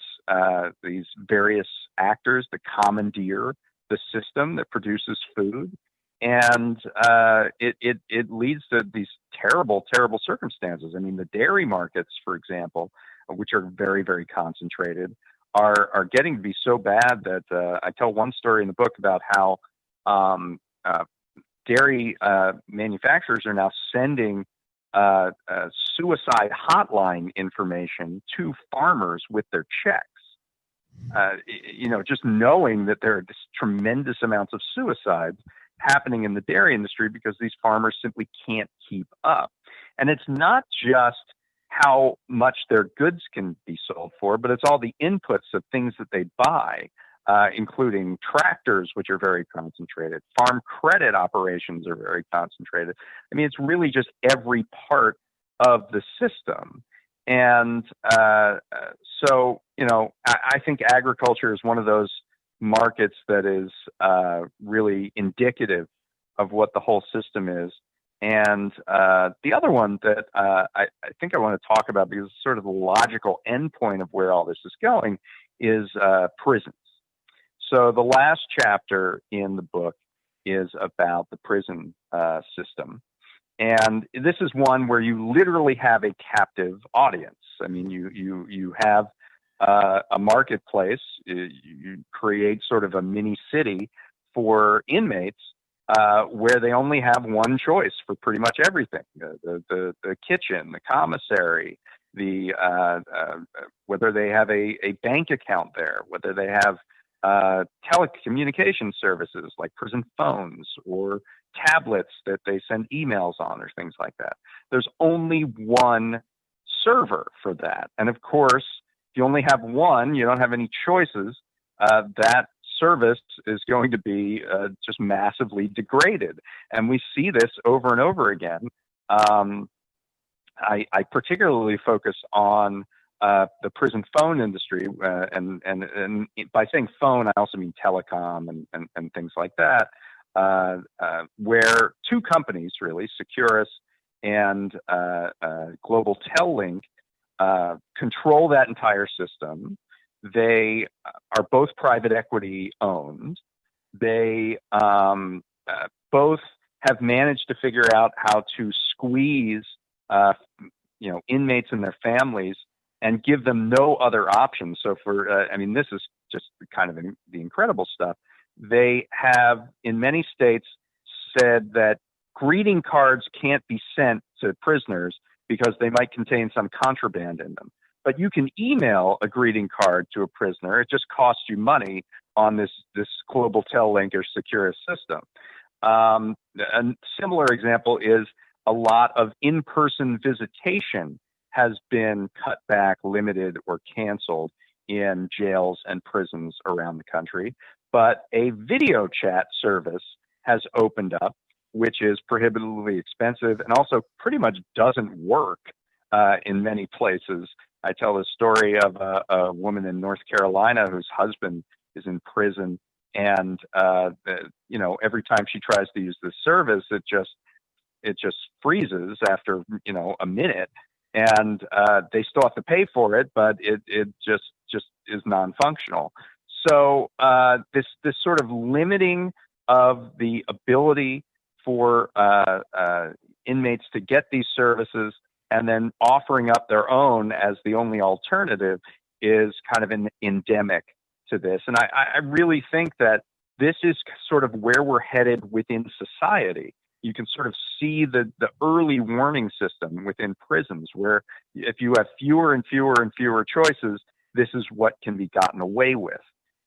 various actors to commandeer the system that produces food. And it leads to these terrible, terrible circumstances. I mean, the dairy markets, for example, which are very, very concentrated, are getting to be so bad that I tell one story in the book about how dairy manufacturers are now sending suicide hotline information to farmers with their checks. Just knowing that there are just tremendous amounts of suicides happening in the dairy industry because these farmers simply can't keep up. And it's not just how much their goods can be sold for, but it's all the inputs of things that they buy, including tractors, which are very concentrated. Farm credit operations are very concentrated. I mean, it's really just every part of the system. And so, I think agriculture is one of those markets that is really indicative of what the whole system is. And the other one that I think I want to talk about, because it's sort of the logical endpoint of where all this is going, is prisons. So the last chapter in the book is about the prison system. And this is one where you literally have a captive audience. I mean, you have a marketplace. You create sort of a mini city for inmates where they only have one choice for pretty much everything: the kitchen, the commissary, whether they have a bank account there, whether they have telecommunication services like prison phones or tablets that they send emails on or things like that. There's only one server for that. And of course, if you only have one, you don't have any choices, that service is going to be just massively degraded. And we see this over and over again. I particularly focus on the prison phone industry, and by saying phone, I also mean telecom and things like that, where two companies, really, Securus and Global Tel-Link, control that entire system. They are both private equity owned. They both have managed to figure out how to squeeze inmates and their families and give them no other options. So this is just kind of the incredible stuff. They have, in many states, said that greeting cards can't be sent to prisoners because they might contain some contraband in them. But you can email a greeting card to a prisoner. It just costs you money on this Global Tel-Link or Securus system. A similar example is a lot of in-person visitation has been cut back, limited, or canceled in jails and prisons around the country. But a video chat service has opened up, which is prohibitively expensive and also pretty much doesn't work in many places. I tell the story of a woman in North Carolina whose husband is in prison, and every time she tries to use this service, it just it just freezes after a minute, and they still have to pay for it, but it just is non-functional. So this sort of limiting of the ability for inmates to get these services and then offering up their own as the only alternative is kind of an endemic to this. And I really think that this is sort of where we're headed within society. You can sort of see the early warning system within prisons, where if you have fewer and fewer and fewer choices, this is what can be gotten away with.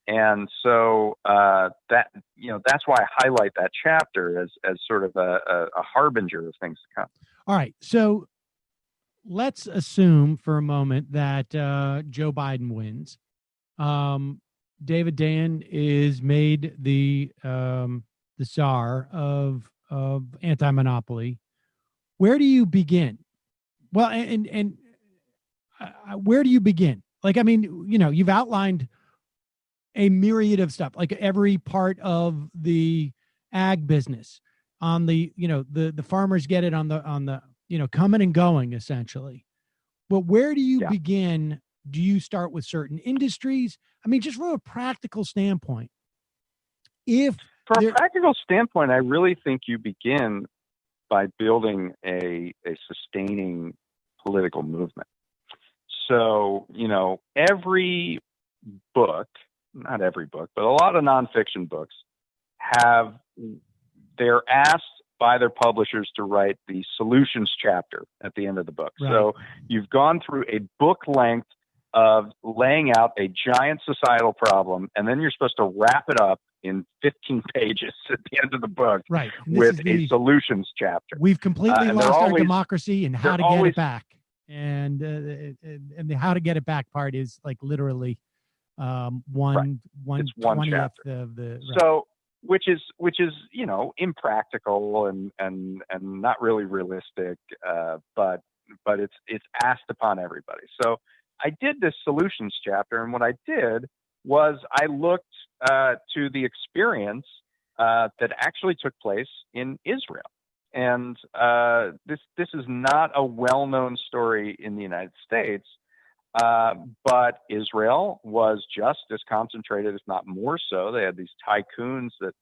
And so that's why I highlight that chapter as sort of a harbinger of things to come. All right. So let's assume for a moment that Joe Biden wins. David Dayen is made the czar of anti-monopoly. Where do you begin? Well, and where do you begin? Like, I mean, you've outlined a myriad of stuff, like every part of the ag business, on the the farmers get it on the coming and going, essentially. But where do you begin? Do you start with certain industries? I mean, just from a practical standpoint. From a practical standpoint, I really think you begin by building a sustaining political movement. So, every book, not every book, but a lot of nonfiction books they're asked by their publishers to write the solutions chapter at the end of the book. Right. So you've gone through a book length of laying out a giant societal problem, and then you're supposed to wrap it up in 15 pages at the end of the book, right, with a solutions chapter. We've completely lost our democracy and how to get it back. And the how to get it back part is like literally one 20th chapter of the. Right. So which is impractical and not really realistic, but it's asked upon everybody. So I did this solutions chapter, and what I did was I looked to the experience that actually took place in Israel. And this is not a well-known story in the United States, but Israel was just as concentrated, if not more so. They had these tycoons that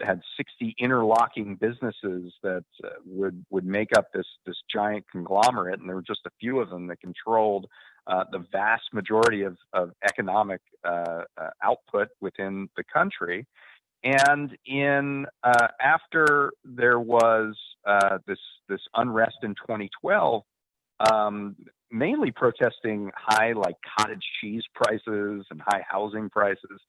had 60 interlocking businesses that would make up this giant conglomerate, and there were just a few of them that controlled the vast majority of economic output within the country. And after there was this unrest in 2012, mainly protesting high cottage cheese prices and high housing prices,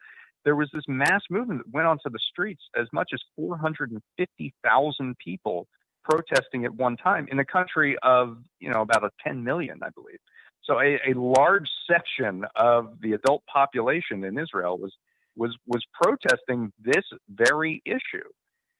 there was this mass movement that went onto the streets, as much as 450,000 people protesting at one time in a country of about 10 million, I believe. So a large section of the adult population in Israel was protesting this very issue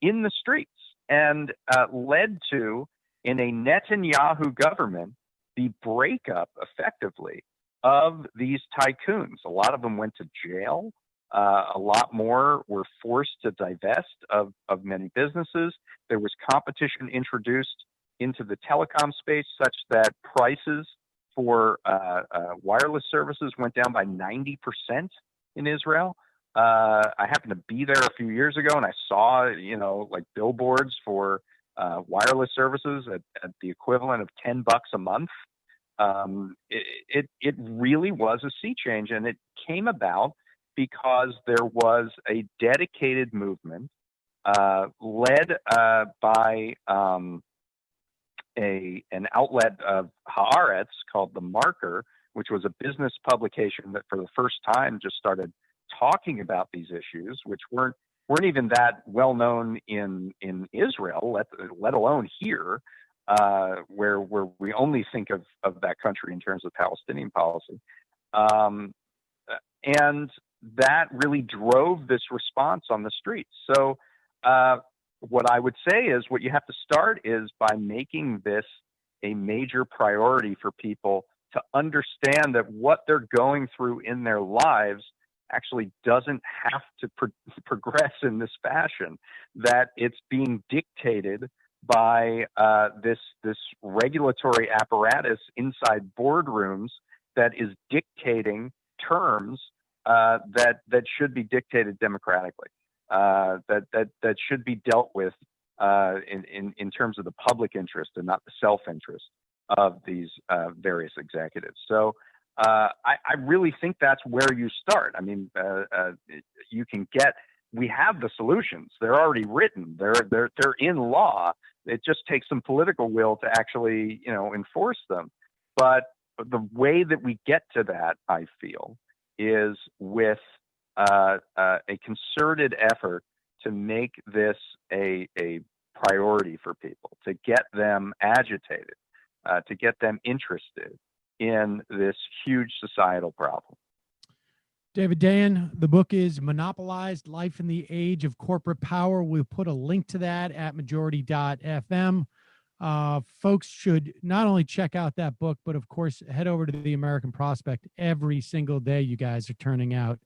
in the streets, and led to, in a Netanyahu government, the breakup effectively of these tycoons. A lot of them went to jail. A lot more were forced to divest of many businesses. There was competition introduced into the telecom space such that prices for wireless services went down by 90% in Israel. I happened to be there a few years ago, and I saw, billboards for wireless services at the equivalent of $10 a month. It really was a sea change, and it came about because there was a dedicated movement led by an outlet of Haaretz called The Marker, which was a business publication that for the first time just started talking about these issues, which weren't even that well known in Israel, let alone here, where we only think of that country in terms of Palestinian policy. And that really drove this response on the streets. So what I would say is what you have to start is by making this a major priority for people to understand that what they're going through in their lives actually doesn't have to progress in this fashion, that it's being dictated by this regulatory apparatus inside boardrooms that is dictating terms that should be dictated democratically, that should be dealt with in terms of the public interest and not the self-interest of these various executives. So I really think that's where you start. I mean, we have the solutions. They're already written. They're in law. It just takes some political will to actually, enforce them. But the way that we get to that, I feel, is with a concerted effort to make this a priority for people, to get them agitated, to get them interested in this huge societal problem. David Dayen, the book is Monopolized, Life in the Age of Corporate Power. We'll put a link to that at majority.fm. Folks should not only check out that book, but of course, head over to the American Prospect every single day. You guys are turning out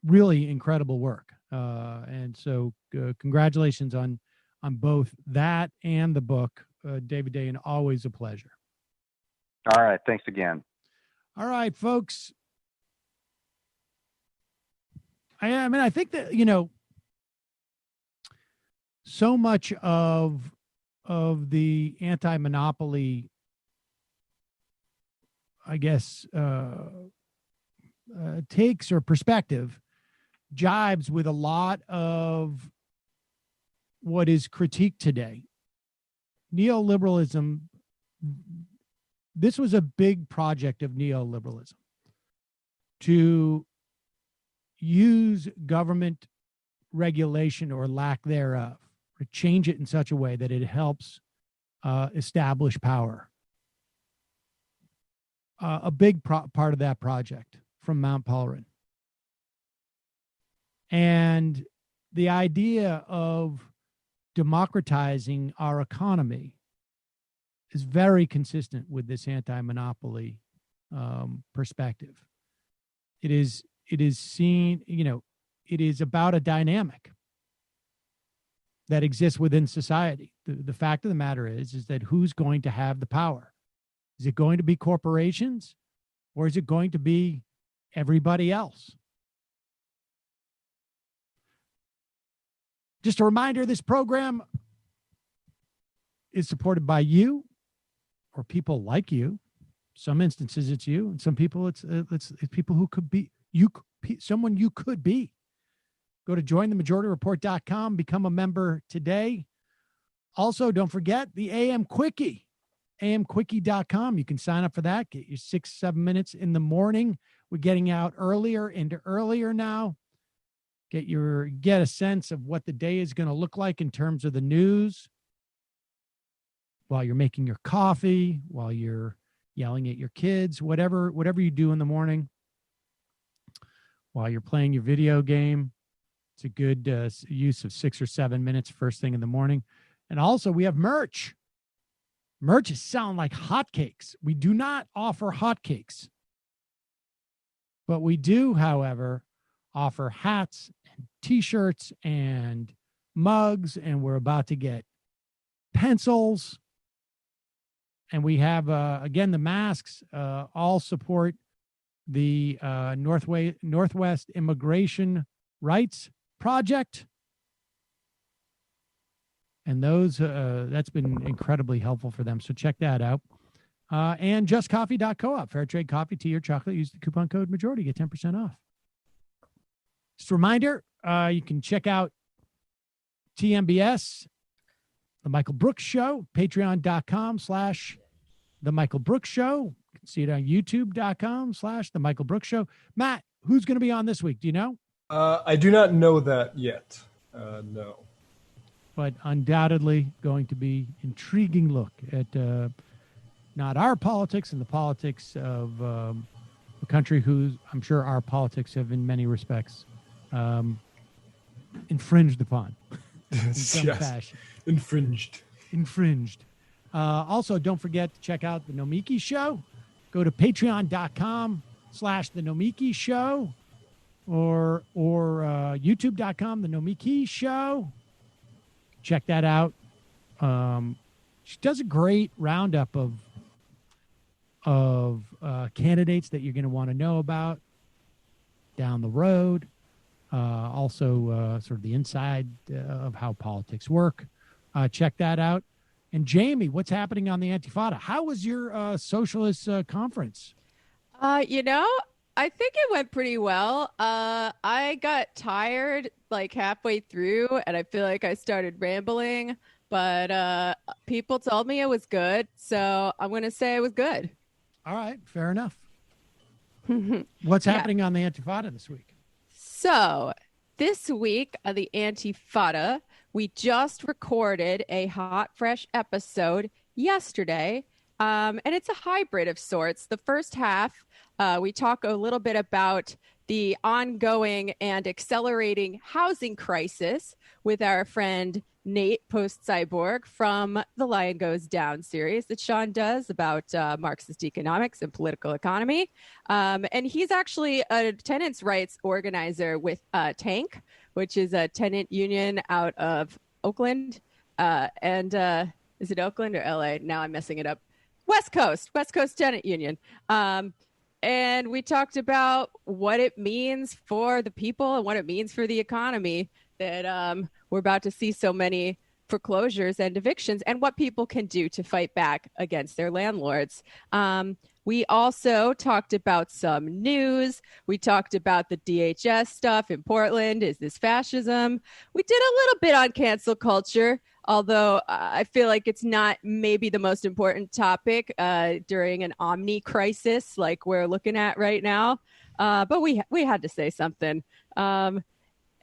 really incredible work. And so congratulations on both that and the book. David Dayen, always a pleasure. All right. Thanks again. All right, folks. I mean, I think that, so much of the anti-monopoly, I guess, takes or perspective jibes with a lot of what is critiqued today. Neoliberalism, this was a big project of neoliberalism, to use government regulation or lack thereof, or change it in such a way that it helps establish power. A big part of that project from Mount Pelerin. And the idea of democratizing our economy is very consistent with this anti-monopoly perspective. It is seen, it is about a dynamic that exists within society. The fact of the matter is that who's going to have the power? Is it going to be corporations, or is it going to be everybody else? Just a reminder, this program is supported by you or people like you. Some instances it's you, and some people it's people who could be someone you could be. Go to jointhemajority.report.com, become a member today. Also, don't forget the AM Quickie, amquickie.com. You can sign up for that. Get your 6-7 minutes in the morning. We're getting out earlier now. Get a sense of what the day is going to look like in terms of the news while you're making your coffee, while you're yelling at your kids, whatever you do in the morning, while you're playing your video game. It's a good use of 6 or 7 minutes first thing in the morning. And also, we have merch. Merch is selling like hotcakes. We do not offer hotcakes, but we do, however, offer hats and T-shirts and mugs, and we're about to get pencils. And we have, again, the masks all support the Northwest Immigration Rights Project. And those that's been incredibly helpful for them. So check that out. And justcoffee.coop, fair trade coffee, tea, or chocolate. Use the coupon code majority, get 10% off. Just a reminder, you can check out TMBS, The Michael Brooks Show, patreon.com/The Michael Brooks Show. You can see it on youtube.com/The Michael Brooks Show. Matt, who's going to be on this week? Do you know? I do not know that yet. No. But undoubtedly going to be intriguing look at not our politics and the politics of a country whose, I'm sure our politics have in many respects infringed upon in some fashion. Infringed. Also, don't forget to check out the Nomiki Show. Go to patreon.com The Nomiki Show or youtube.com, The Nomiki Show. Check that out. She does a great roundup of candidates that you're going to want to know about down the road. Also, sort of the inside of how politics work. Check that out. And Jamie, what's happening on the Antifada? How was your socialist conference? I think it went pretty well. I got tired like halfway through, and I feel like I started rambling, but people told me it was good, so I'm going to say it was good. All right, fair enough. What's happening on the Antifada this week? So this week on the Antifada, we just recorded a hot, fresh episode yesterday, and it's a hybrid of sorts. The first half, we talk a little bit about the ongoing and accelerating housing crisis with our friend Nate Post-Cyborg from the Lion Goes Down series that Sean does about Marxist economics and political economy. And he's actually a tenants' rights organizer with TANK, which is a tenant union out of Oakland. Is it Oakland or LA? Now I'm messing it up. West Coast Tenant Union. And we talked about what it means for the people and what it means for the economy that we're about to see so many foreclosures and evictions, and what people can do to fight back against their landlords. We also talked about some news. We talked about the DHS stuff in Portland. Is this fascism? We did a little bit on cancel culture, although I feel like it's not maybe the most important topic during an omni crisis like we're looking at right now. But we had to say something.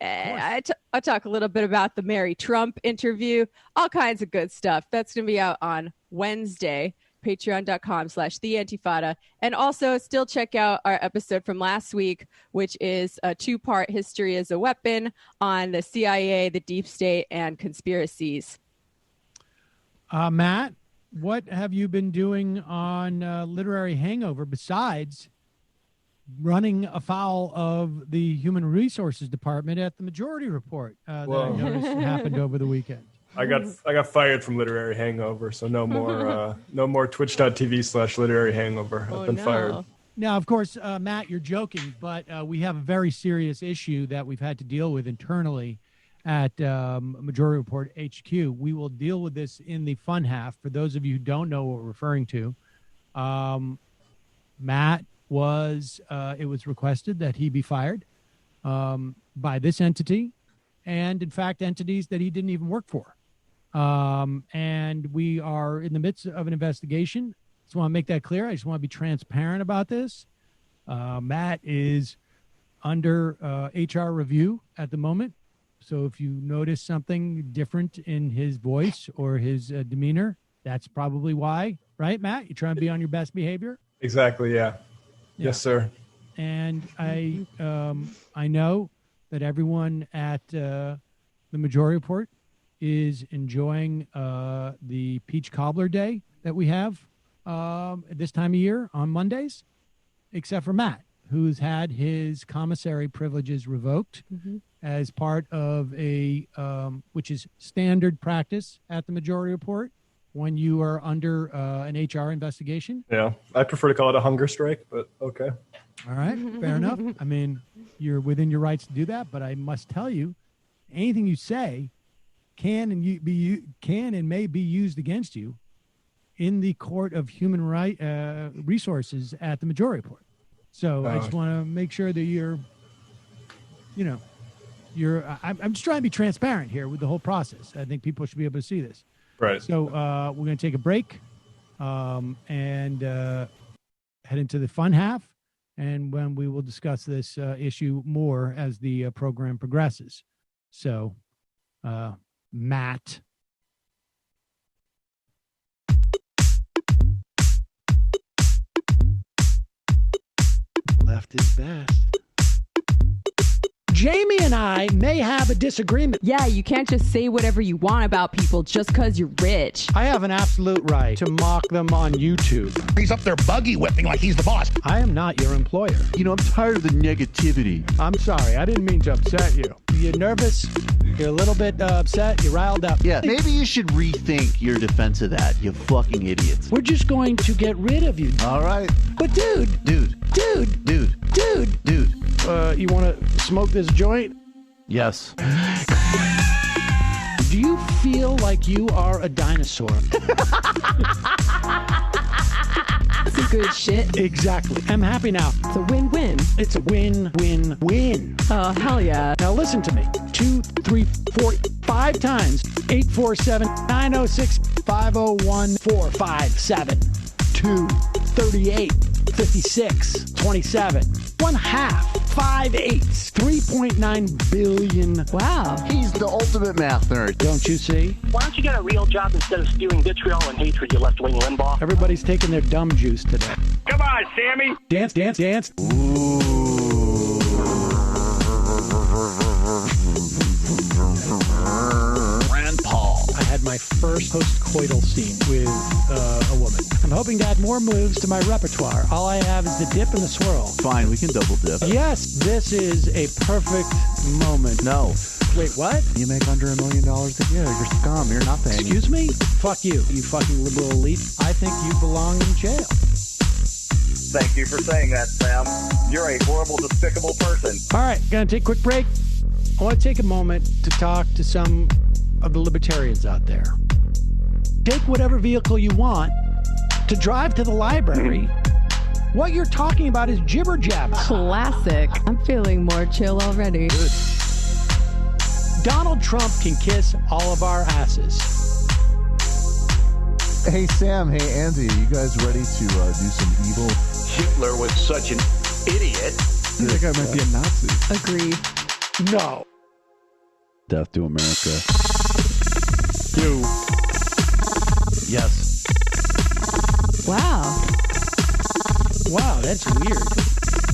I talk a little bit about the Mary Trump interview, all kinds of good stuff. That's going to be out on Wednesday, patreon.com/theantifada. And also still check out our episode from last week, which is a 2-part history as a weapon on the CIA, the deep state, and conspiracies. Matt, what have you been doing on Literary Hangover besides running afoul of the Human Resources Department at the Majority Report that I noticed happened over the weekend? I got fired from Literary Hangover, so no more twitch.tv/Literary Hangover. I've been fired. Now, of course, Matt, you're joking, but we have a very serious issue that we've had to deal with internally at Majority Report HQ. We will deal with this in the fun half. For those of you who don't know what we're referring to, Matt it was requested that he be fired by this entity, and in fact entities that he didn't even work for. And we are in the midst of an investigation. Just want to make that clear. I just want to be transparent about this. Matt is under HR review at the moment. So if you notice something different in his voice or his demeanor, that's probably why, right, Matt? You're trying to be on your best behavior? Exactly, yeah. Yes, sir. And I know that everyone at the Majority Report is enjoying the Peach Cobbler Day that we have this time of year on Mondays, except for Matt, who's had his commissary privileges revoked as part of which is standard practice at the Majority Report when you are under an HR investigation. Yeah, I prefer to call it a hunger strike, but okay. All right, fair enough. I mean, you're within your rights to do that, but I must tell you, anything you say can and may be used against you in the court of human resources at the Majority Report. So I just want to make sure that I'm just trying to be transparent here with the whole process. I think people should be able to see this. Right. So we're going to take a break and head into the fun half, and when we will discuss this issue more as the program progresses. So, Matt. Left is best. Jamie and I may have a disagreement. Yeah, you can't just say whatever you want about people just because you're rich. I have an absolute right to mock them on YouTube. He's up there buggy whipping like he's the boss. I am not your employer. You know, I'm tired of the negativity. I'm sorry. I didn't mean to upset you. You're nervous. You're a little bit upset. You're riled up. Yeah, maybe you should rethink your defense of that, you fucking idiots. We're just going to get rid of you. All right. But dude. You want to smoke this joint? Yes. Do you feel like you are a dinosaur? That's some good shit. Exactly. I'm happy now. It's a win-win. It's a win-win-win. Oh, hell yeah. Now listen to me. 2, 3, 4, 5 times. 847-906-501-457. 2, 38, 56, 27. 1/2. 5 eighths. 3.9 billion. Wow. He's the ultimate math nerd. Don't you see? Why don't you get a real job instead of spewing vitriol and hatred, you left-wing Limbaugh? Everybody's taking their dumb juice today. Come on, Sammy. Dance, dance, dance. Rand Paul. I had my first post-coital scene with a woman. I'm hoping to add more moves to my repertoire. All I have is the dip and the swirl. Fine, we can double dip. Yes, this is a perfect moment. No. Wait, what? You make under $1 million a year. You're scum. You're nothing. Excuse me? Fuck you, you fucking liberal elite. I think you belong in jail. Thank you for saying that, Sam. You're a horrible, despicable person. All right, gonna take a quick break. I want to take a moment to talk to some of the libertarians out there. Take whatever vehicle you want to drive to the library. What you're talking about is jibber jabber. Classic. I'm feeling more chill already. Good. Donald Trump can kiss all of our asses. Hey, Sam. Hey, Andy. You guys ready to do some evil? Hitler was such an idiot. That guy might be a Nazi. Agree. No. Death to America. You. Yes. Wow. Wow, that's weird.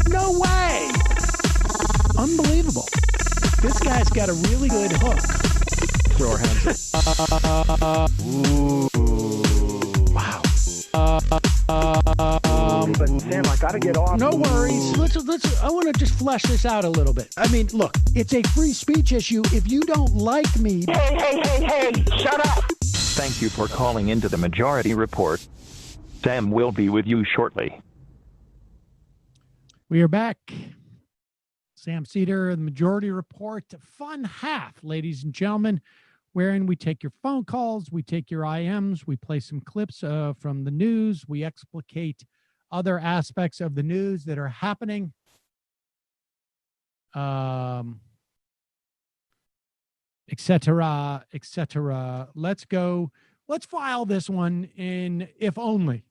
No way. Unbelievable. This guy's got a really good hook. Throw our hands up. Ooh. Wow. But Sam, I gotta get off. No worries. Let's. I want to just flesh this out a little bit. I mean, look, it's a free speech issue. If you don't like me, Hey! Shut up! Thank you for calling into the Majority Report. Sam will be with you shortly. we are back. Sam Cedar, the Majority Report, fun half, ladies and gentlemen, wherein we take your phone calls, we take your IMs, we play some clips from the news, we explicate other aspects of the news that are happening. Etc. Let's go. Let's file this one in if only.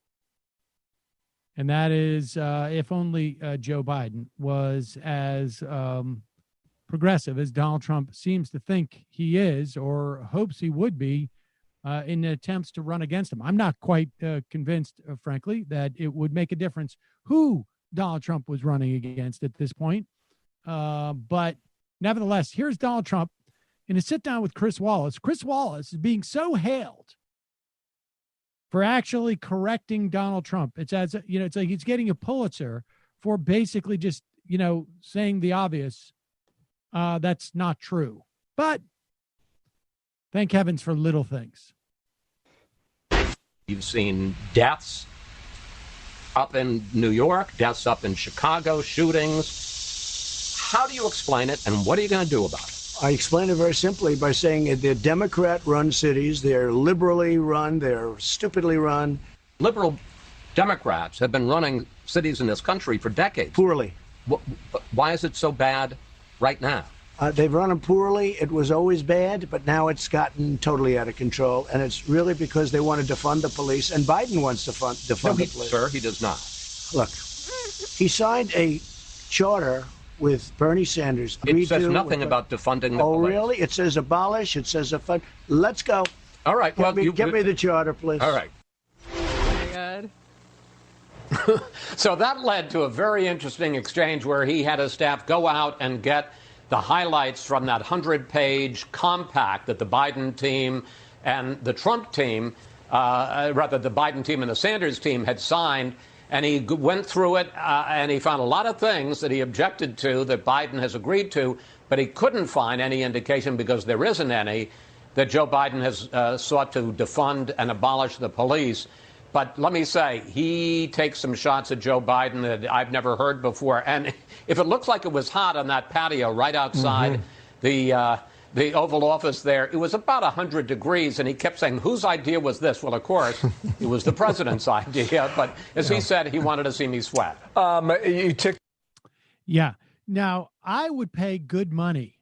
And that is if only Joe Biden was as progressive as Donald Trump seems to think he is or hopes he would be in attempts to run against him. I'm not quite convinced, frankly, that it would make a difference who Donald Trump was running against at this point. But nevertheless, here's Donald Trump in a sit down with Chris Wallace. Chris Wallace is being so hailed for actually correcting Donald Trump. It's as, you know, it's like he's getting a Pulitzer for basically just, you know, saying the obvious. That's not true. But thank heavens for little things. You've seen deaths up in New York, deaths up in Chicago, shootings. How do you explain it, and what are you going to do about it? I explain it very simply by saying they're Democrat-run cities. They're liberally run. They're stupidly run. Liberal Democrats have been running cities in this country for decades. Poorly. Why is it so bad right now? They've run them poorly. It was always bad, but now it's gotten totally out of control. And it's really because they want to defund the police. And Biden wants to defund the police. Sir, he does not. Look, he signed a charter with Bernie Sanders. It says nothing about defunding the police. Oh, really? It says abolish. It says defund. Let's go. All right. Get me the charter, please. All right. Oh, my God. So that led to a very interesting exchange where he had his staff go out and get the highlights from that 100-page compact that the Biden team and the Trump team, rather the Biden team and the Sanders team had signed. And he went through it, and he found a lot of things that he objected to that Biden has agreed to, but he couldn't find any indication, because there isn't any, that Joe Biden has sought to defund and abolish the police. But let me say, he takes some shots at Joe Biden that I've never heard before. And if it looks like it was hot on that patio right outside the Oval Office there, it was about 100 degrees, and he kept saying, whose idea was this? Well, of course, it was the president's idea. But as he said, he wanted to see me sweat. Yeah. Now, I would pay good money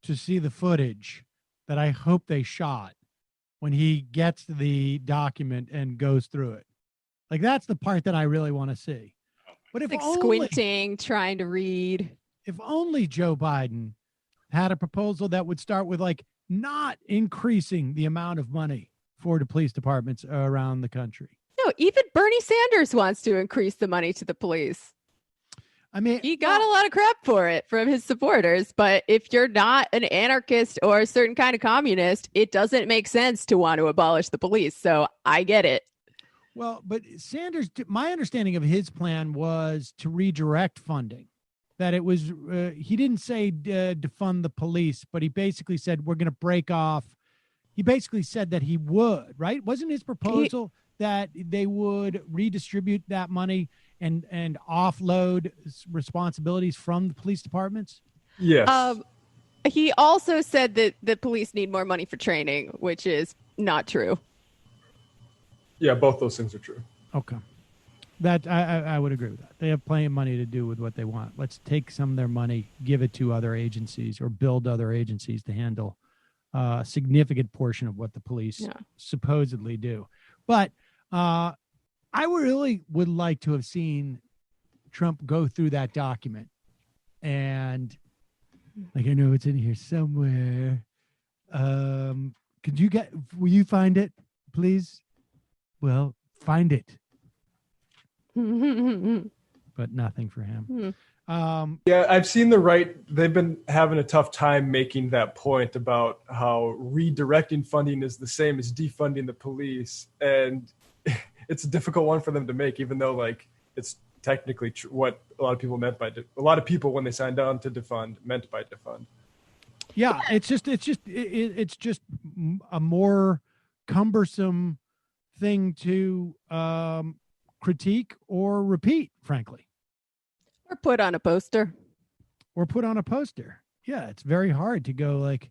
to see the footage that I hope they shot when he gets the document and goes through it. Like, that's the part that I really want to see. But if like only, squinting, trying to read. If only Joe Biden had a proposal that would start with, like, not increasing the amount of money for the police departments around the country. No, even Bernie Sanders wants to increase the money to the police. I mean, he got a lot of crap for it from his supporters, but if you're not an anarchist or a certain kind of communist, it doesn't make sense to want to abolish the police. So I get it. Well, but Sanders, my understanding of his plan was to redirect funding. That it was, he didn't say defund the police, but he basically said we're going to break off. He basically said that he would, right? Wasn't his proposal that they would redistribute that money and offload responsibilities from the police departments? Yes. He also said that the police need more money for training, which is not true. Yeah, both those things are true. Okay. That I would agree with that. They have plenty of money to do with what they want. Let's take some of their money, give it to other agencies, or build other agencies to handle a significant portion of what the police supposedly do. But I really would like to have seen Trump go through that document. And, like, I know it's in here somewhere. Will you find it, please? Well, find it. But nothing for him. Yeah, I've seen the right. They've been having a tough time making that point about how redirecting funding is the same as defunding the police. And it's a difficult one for them to make, even though, like, it's technically what a lot of people meant by a lot of people when they signed on to defund meant by defund. Yeah, it's just a more cumbersome thing to critique or repeat, frankly. Or put on a poster. Yeah, it's very hard to go, like,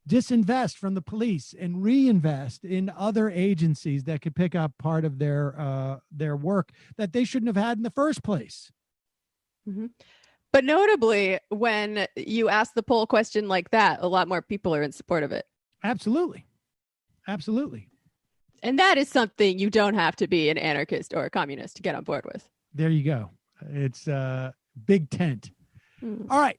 disinvest from the police and reinvest in other agencies that could pick up part of their work that they shouldn't have had in the first place. Mm-hmm. But notably, when you ask the poll question like that, a lot more people are in support of it. Absolutely. And that is something you don't have to be an anarchist or a communist to get on board with. There you go. It's big tent. All right.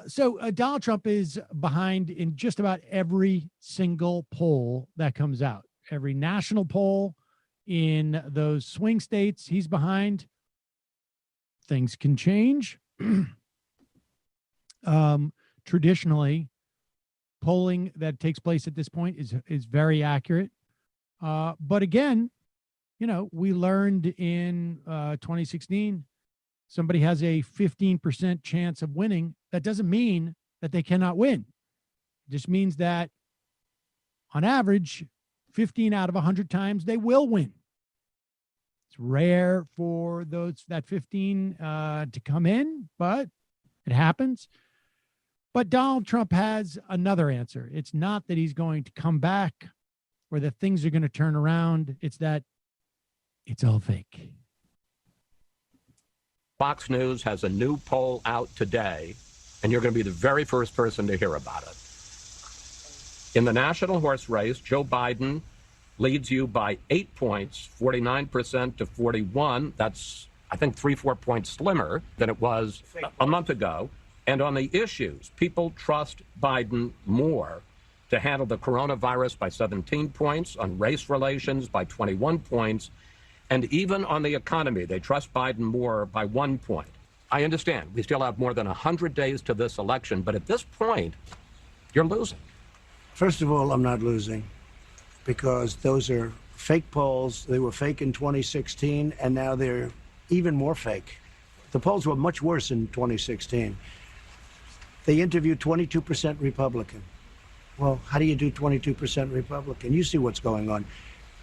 So Donald Trump is behind in just about every single poll that comes out. Every national poll in those swing states, he's behind. Things can change. Traditionally, polling that takes place at this point is very accurate. But again, we learned in 2016, somebody has a 15% chance of winning. That doesn't mean that they cannot win. It just means that on average, 15 out of 100 times they will win. It's rare for that 15 to come in, but it happens. But Donald Trump has another answer. It's not that he's going to come back or that things are going to turn around. It's that it's all fake. Fox News has a new poll out today, and you're going to be the very first person to hear about it. In the national horse race, Joe Biden leads you by 8 points, 49% to 41. That's, I think, 3-4 points slimmer than it was a month ago. And on the issues, people trust Biden more to handle the coronavirus by 17 points, on race relations by 21 points, and even on the economy, they trust Biden more by 1 point. I understand. We still have more than 100 days to this election, but at this point, you're losing. First of all, I'm not losing because those are fake polls. They were fake in 2016, and now they're even more fake. The polls were much worse in 2016. They interviewed 22% Republican. Well, how do you do 22% Republican? You see what's going on.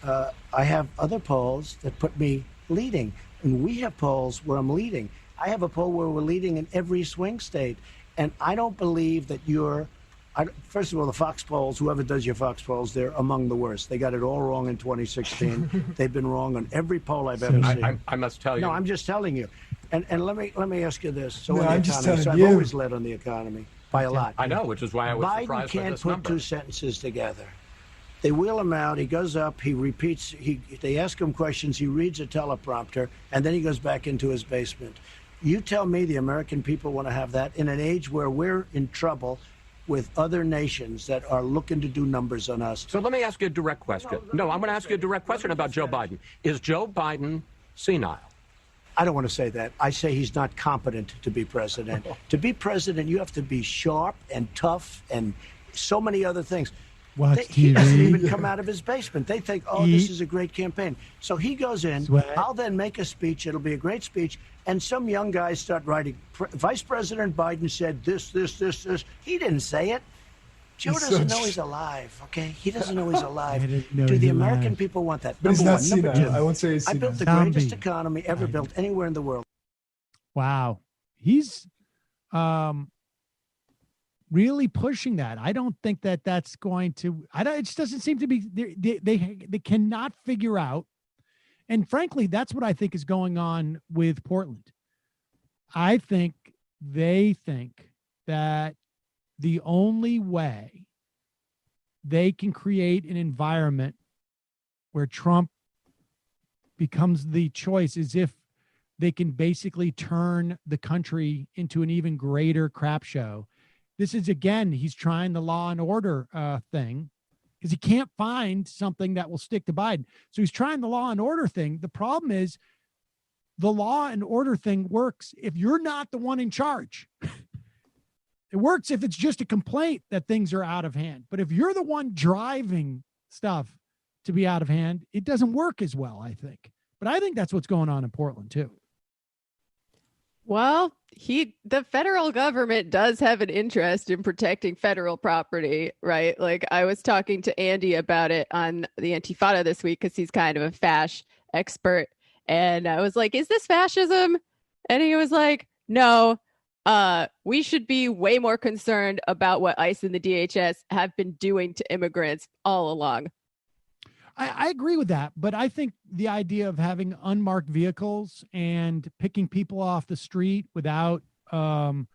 I have other polls that put me leading, and we have polls where I'm leading. I have a poll where we're leading in every swing state, and I don't believe that first of all, the Fox polls, whoever does your Fox polls, they're among the worst. They got it all wrong in 2016. They've been wrong on every poll I've ever seen. I must tell you. No, I'm just telling you. And let me ask you this. So, no, I'm just telling I've you. always led on the economy by a lot. I know, which is why I was Biden surprised by can't this put number. two sentences together. They wheel him out. He goes up. He repeats. They ask him questions. He reads a teleprompter, and then he goes back into his basement. You tell me the American people want to have that in an age where we're in trouble with other nations that are looking to do numbers on us. So let me ask you a direct question. No, I'm going to ask you a direct question about Joe Biden. Is Joe Biden senile? I don't want to say that. I say he's not competent to be president. To be president, you have to be sharp and tough and so many other things. He doesn't even come out of his basement. They think, this is a great campaign. So he goes in. I'll then make a speech. It'll be a great speech. And some young guys start writing. Vice President Biden said this. He didn't say it. Joe doesn't know he's alive, okay? He doesn't know he's alive. Do the American people want that? But Number one. Number two, I won't say I built the greatest economy ever built anywhere in the world. Wow. He's really pushing that. I don't think that that's going to, it just doesn't seem to be, they cannot figure out. And frankly, that's what I think is going on with Portland. I think they think that the only way they can create an environment where Trump becomes the choice is if they can basically turn the country into an even greater crap show. This is, again, he's trying the law and order thing because he can't find something that will stick to Biden. So he's trying the law and order thing. The problem is the law and order thing works if you're not the one in charge. It works if it's just a complaint that things are out of hand. But if you're the one driving stuff to be out of hand, it doesn't work as well, I think. But I think that's what's going on in Portland, too. Well, the federal government does have an interest in protecting federal property, right? Like I was talking to Andy about it on the Antifada this week because he's kind of a fash expert. And I was like, is this fascism? And he was like, no, we should be way more concerned about what ICE and the DHS have been doing to immigrants all along. I agree with that, but I think the idea of having unmarked vehicles and picking people off the street without saying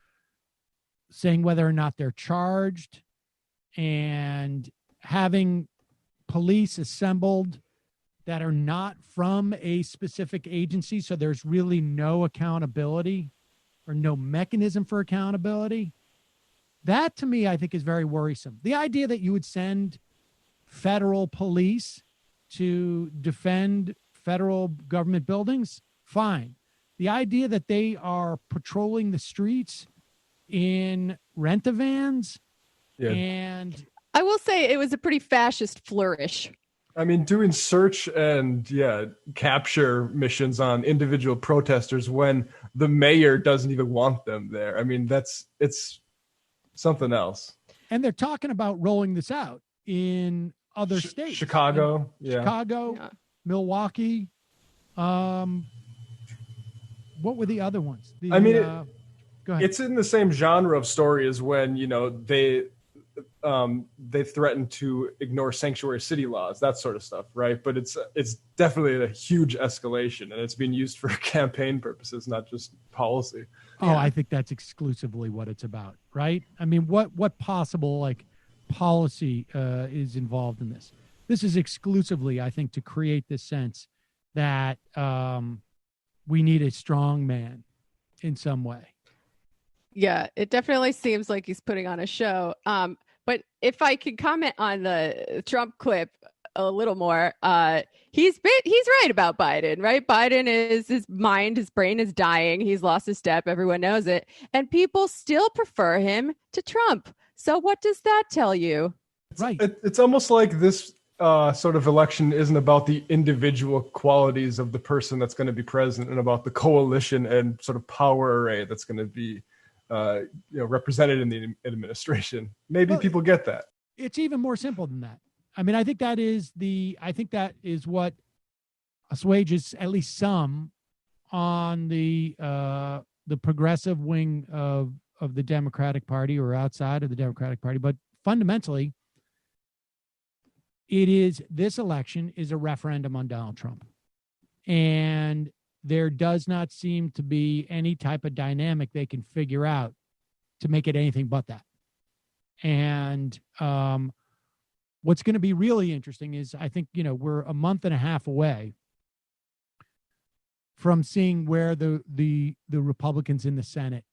whether or not they're charged and having police assembled that are not from a specific agency, so there's really no accountability or no mechanism for accountability, that to me I think is very worrisome. The idea that you would send federal police to defend federal government buildings, fine. The idea that they are patrolling the streets in rent-a-vans and... I will say it was a pretty fascist flourish. I mean, doing search and capture missions on individual protesters when the mayor doesn't even want them there. I mean, it's something else. And they're talking about rolling this out in other states. Chicago, Milwaukee. What were the other ones? Go ahead. It's in the same genre of story as when, they threaten to ignore sanctuary city laws, that sort of stuff, right? But it's definitely a huge escalation, and it's being used for campaign purposes, not just policy. Oh, I think that's exclusively what it's about, right? I mean, what possible policy is involved in this? This is exclusively, I think, to create this sense that we need a strong man in some way. Yeah, it definitely seems like he's putting on a show. But if I could comment on the Trump clip a little more, he's right about Biden, right? Biden is his brain is dying. He's lost his step. Everyone knows it. And people still prefer him to Trump. So what does that tell you? Right. It's almost like this sort of election isn't about the individual qualities of the person that's going to be president and about the coalition and sort of power array that's going to be represented in the administration. Maybe people get that. It's even more simple than that. I mean, I think that is what assuages at least some on the progressive wing of the Democratic Party or outside of the Democratic Party. But fundamentally, this election is a referendum on Donald Trump. And there does not seem to be any type of dynamic they can figure out to make it anything but that. And what's going to be really interesting is I think, we're a month and a half away from seeing where the Republicans in the Senate,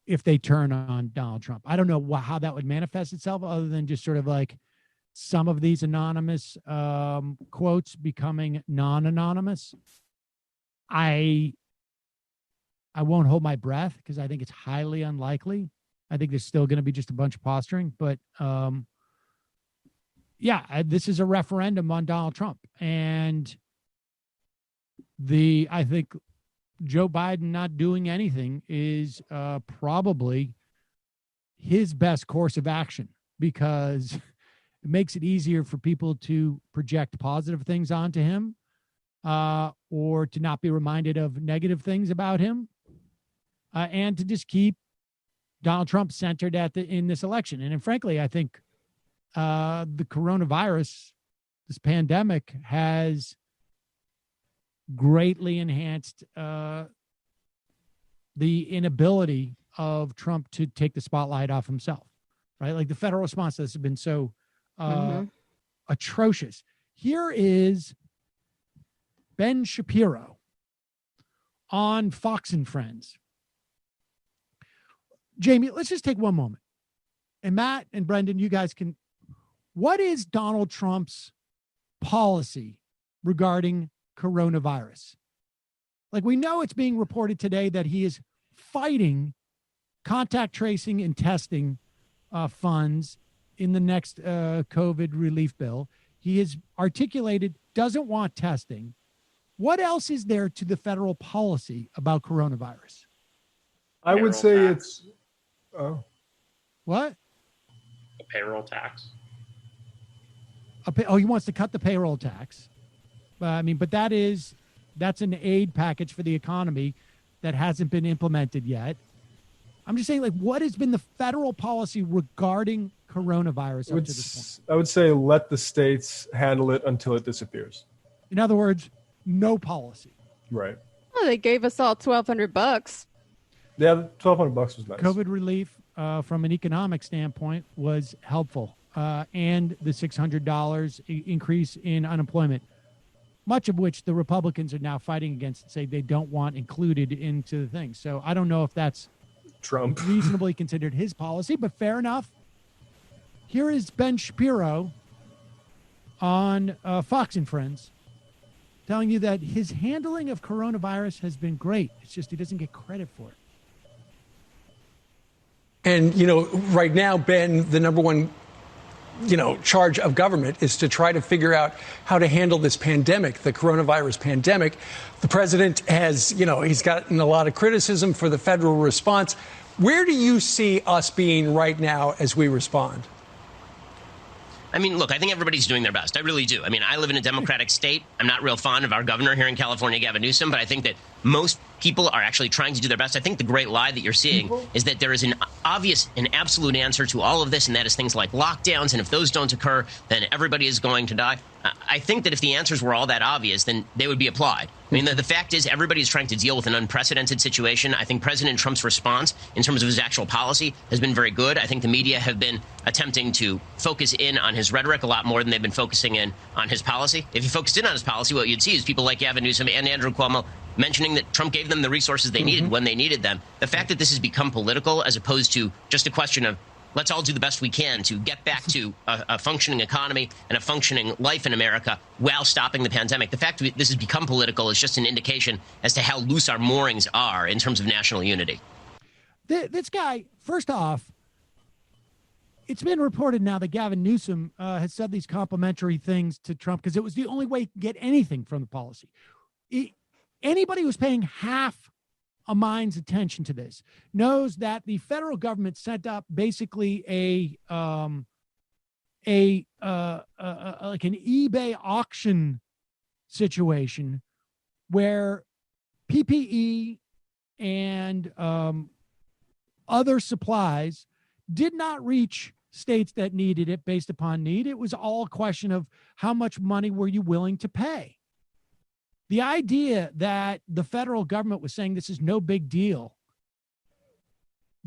if they turn on Donald Trump. I don't know how that would manifest itself other than just sort of like some of these anonymous quotes becoming non-anonymous. I won't hold my breath because I think it's highly unlikely. I think there's still going to be just a bunch of posturing, but this is a referendum on Donald Trump. And I think Joe Biden not doing anything is probably his best course of action, because it makes it easier for people to project positive things onto him or to not be reminded of negative things about him and to just keep Donald Trump centered in this election. And frankly, I think the coronavirus, this pandemic, has greatly enhanced the inability of Trump to take the spotlight off himself, right? Like the federal response to this has been so atrocious. Here is Ben Shapiro on Fox and Friends. Jamie, let's just take one moment. And Matt and Brendan, you guys can. What is Donald Trump's policy regarding coronavirus? Like, we know it's being reported today that he is fighting contact tracing and testing funds in the next COVID relief bill. He has articulated doesn't want testing. What else is there to the federal policy about coronavirus? I would say it's what? A payroll tax. He wants to cut the payroll tax. But that's an aid package for the economy that hasn't been implemented yet. I'm just saying, like, what has been the federal policy regarding coronavirus up to this point? I would say let the states handle it until it disappears. In other words, no policy. Right. Well, they gave us all $1,200. Yeah, $1,200 was nice. COVID relief from an economic standpoint was helpful, and the $600 increase in unemployment, much of which the Republicans are now fighting against and say they don't want included into the thing. So I don't know if that's Trump reasonably considered his policy, but fair enough. Here is Ben Shapiro on Fox and Friends telling you that his handling of coronavirus has been great. It's just he doesn't get credit for it. And, right now, Ben, the number one, charge of government is to try to figure out how to handle this pandemic, the coronavirus pandemic. The president has, he's gotten a lot of criticism for the federal response. Where do you see us being right now as we respond? I mean, look, I think everybody's doing their best. I really do. I mean, I live in a Democratic state. I'm not real fond of our governor here in California, Gavin Newsom, but I think that most people are actually trying to do their best. I think the great lie that you're seeing is that there is an absolute answer to all of this, and that is things like lockdowns, and if those don't occur, then everybody is going to die. I think that if the answers were all that obvious, then they would be applied. I mean, the fact is everybody is trying to deal with an unprecedented situation. I think President Trump's response in terms of his actual policy has been very good. I think the media have been attempting to focus in on his rhetoric a lot more than they've been focusing in on his policy. If you focused in on his policy, what you'd see is people like Gavin Newsom and Andrew Cuomo mentioning that Trump gave them the resources they needed when they needed them. The fact that this has become political as opposed to just a question of let's all do the best we can to get back to a functioning economy and a functioning life in America while stopping the pandemic. The fact that this has become political is just an indication as to how loose our moorings are in terms of national unity. This guy, first off, it's been reported now that Gavin Newsom has said these complimentary things to Trump because it was the only way he could get anything from the policy. Anybody who's paying half a mind's attention to this knows that the federal government set up basically like an eBay auction situation where PPE and other supplies did not reach states that needed it based upon need. It was all a question of how much money were you willing to pay. The idea that the federal government was saying this is no big deal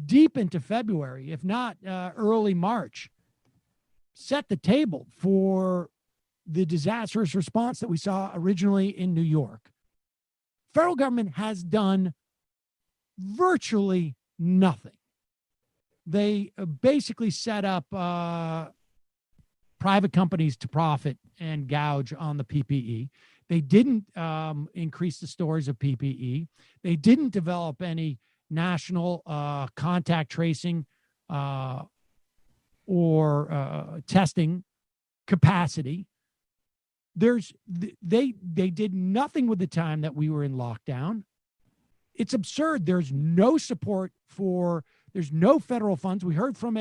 deep into February, if not early March, set the table for the disastrous response that we saw originally in New York. Federal government has done virtually nothing. They basically set up private companies to profit and gouge on the PPE. They didn't increase the stores of PPE. They didn't develop any national contact tracing or testing capacity. They did nothing with the time that we were in lockdown. It's absurd. There's no support there's no federal funds. We heard from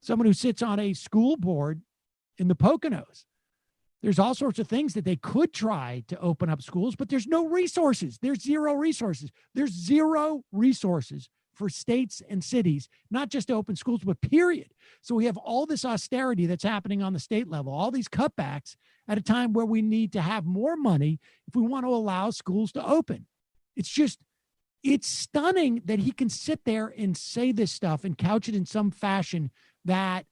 someone who sits on a school board in the Poconos. There's all sorts of things that they could try to open up schools, but there's no resources. There's zero resources. There's zero resources for states and cities, not just to open schools, but period. So we have all this austerity that's happening on the state level, all these cutbacks at a time where we need to have more money if we want to allow schools to open. It's stunning that he can sit there and say this stuff and couch it in some fashion that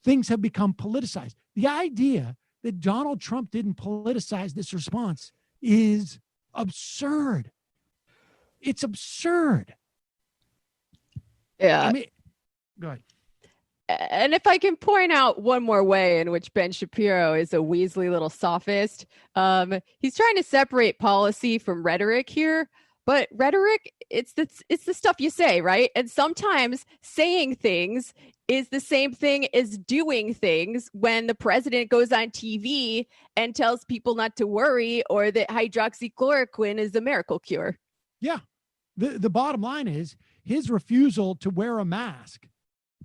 things have become politicized. The idea that Donald Trump didn't politicize this response is absurd. It's absurd. Yeah. I mean, go ahead. And if I can point out one more way in which Ben Shapiro is a Weasley little sophist, he's trying to separate policy from rhetoric here. But rhetoric, it's the stuff you say, right? And sometimes saying things is the same thing as doing things when the president goes on TV and tells people not to worry or that hydroxychloroquine is a miracle cure. Yeah. The bottom line is his refusal to wear a mask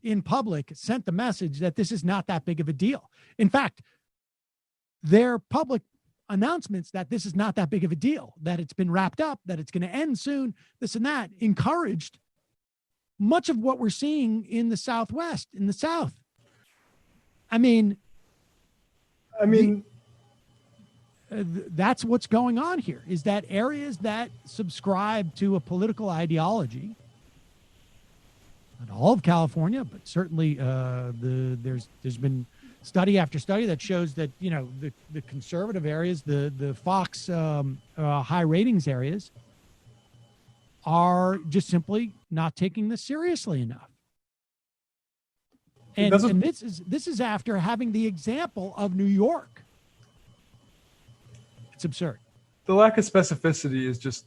in public sent the message that this is not that big of a deal. In fact, their public announcements that this is not that big of a deal, that it's been wrapped up, that it's going to end soon, this and that, encouraged much of what we're seeing in the Southwest, in the South. I mean, that's what's going on here, is that areas that subscribe to a political ideology, not all of California, but certainly there's been study after study that shows that, you know, the conservative areas, the Fox high ratings areas are just simply not taking this seriously enough. And this is after having the example of New York. It's absurd. The lack of specificity is just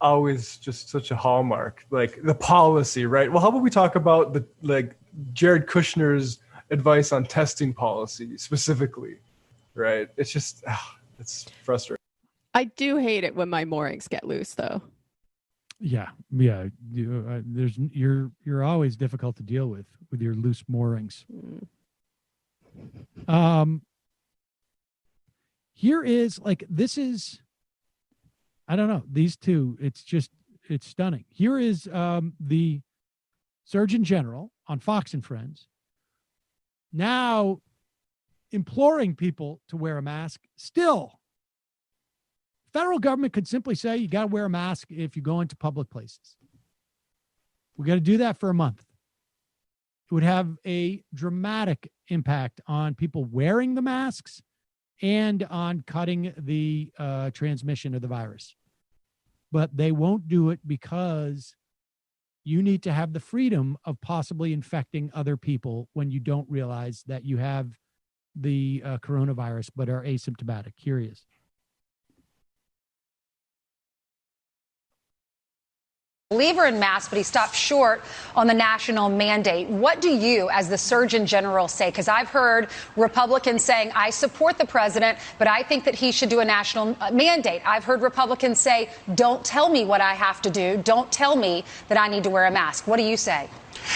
always just such a hallmark. Like the policy, right? Well, how about we talk about Jared Kushner's advice on testing policy specifically, right? It's just, it's frustrating. I do hate it when my moorings get loose, though. Yeah. You're always difficult to deal with your loose moorings. Here is I don't know, these two, it's stunning. Here is the Surgeon General on Fox and Friends now imploring people to wear a mask. Still, federal government could simply say you got to wear a mask if you go into public places. We got to do that for a month. It would have a dramatic impact on people wearing the masks and on cutting the transmission of the virus. But they won't do it because you need to have the freedom of possibly infecting other people when you don't realize that you have the coronavirus but are asymptomatic. Curious. Believer in masks, but he stopped short on the national mandate. What do you, as the Surgeon General, say? Because I've heard Republicans saying, I support the president, but I think that he should do a national mandate. I've heard Republicans say, don't tell me what I have to do. Don't tell me that I need to wear a mask. What do you say?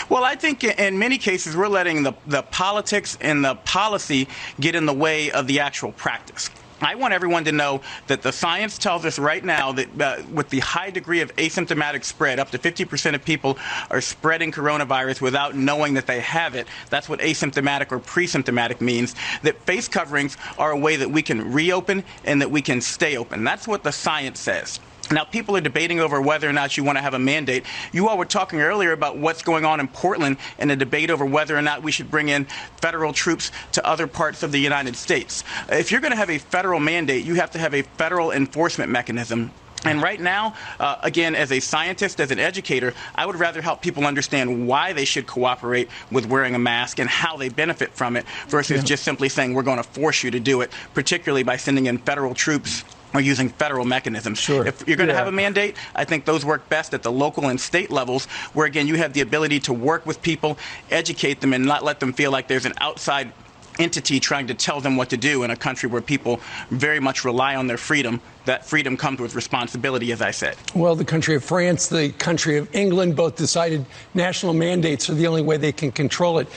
Well, I think in many cases we're letting the politics and the policy get in the way of the actual practice. I want everyone to know that the science tells us right now that with the high degree of asymptomatic spread, up to 50% of people are spreading coronavirus without knowing that they have it. That's what asymptomatic or pre-symptomatic means, that face coverings are a way that we can reopen and that we can stay open. That's what the science says. Now, people are debating over whether or not you want to have a mandate. You all were talking earlier about what's going on in Portland and a debate over whether or not we should bring in federal troops to other parts of the United States. If you're going to have a federal mandate, you have to have a federal enforcement mechanism. And right now, again, as a scientist, as an educator, I would rather help people understand why they should cooperate with wearing a mask and how they benefit from it versus just simply saying we're going to force you to do it, particularly by sending in federal troops or using federal mechanisms. Sure. If you're going to have a mandate, I think those work best at the local and state levels where, again, you have the ability to work with people, educate them, and not let them feel like there's an outside entity trying to tell them what to do in a country where people very much rely on their freedom. That freedom comes with responsibility, as I said. Well, the country of France, the country of England both decided national mandates are the only way they can control it.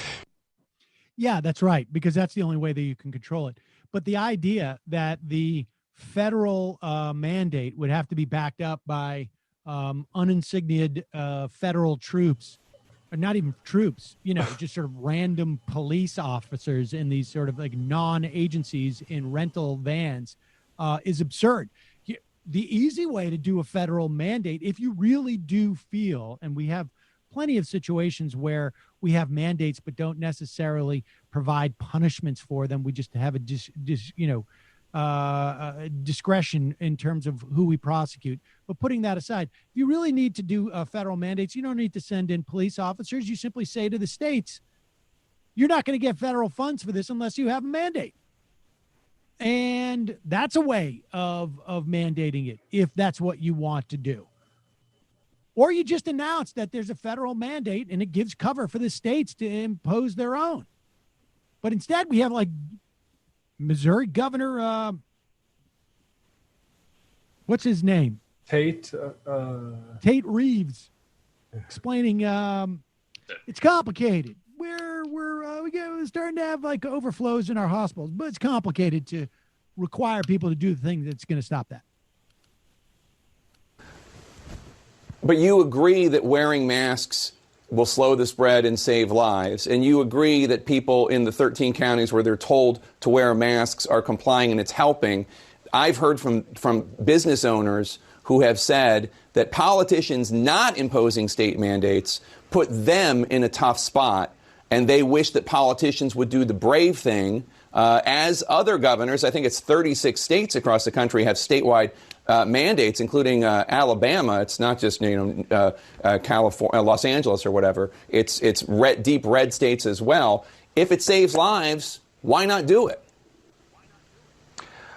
Yeah, that's right, because that's the only way that you can control it. But the idea that the federal mandate would have to be backed up by uninsigniated federal troops, or not even troops, just sort of random police officers in these sort of like non-agencies in rental vans is absurd. The easy way to do a federal mandate, if you really do feel, and we have plenty of situations where we have mandates but don't necessarily provide punishments for them, we just have a discretion in terms of who we prosecute. But putting that aside, if you really need to do federal mandates, you don't need to send in police officers. You simply say to the states, you're not going to get federal funds for this unless you have a mandate. And that's a way of mandating it, if that's what you want to do. Or you just announce that there's a federal mandate and it gives cover for the states to impose their own. But instead we have like Missouri Governor, what's his name? Tate Reeves, explaining it's complicated. We're starting to have like overflows in our hospitals, but it's complicated to require people to do the thing that's going to stop that. But you agree that wearing masks will slow the spread and save lives. And you agree that people in the 13 counties where they're told to wear masks are complying and it's helping. I've heard from business owners who have said that politicians not imposing state mandates put them in a tough spot, and they wish that politicians would do the brave thing, as other governors, I think it's 36 states across the country, have statewide mandates, including Alabama. It's not just California, Los Angeles or whatever. It's deep red states as well. If it saves lives, why not do it?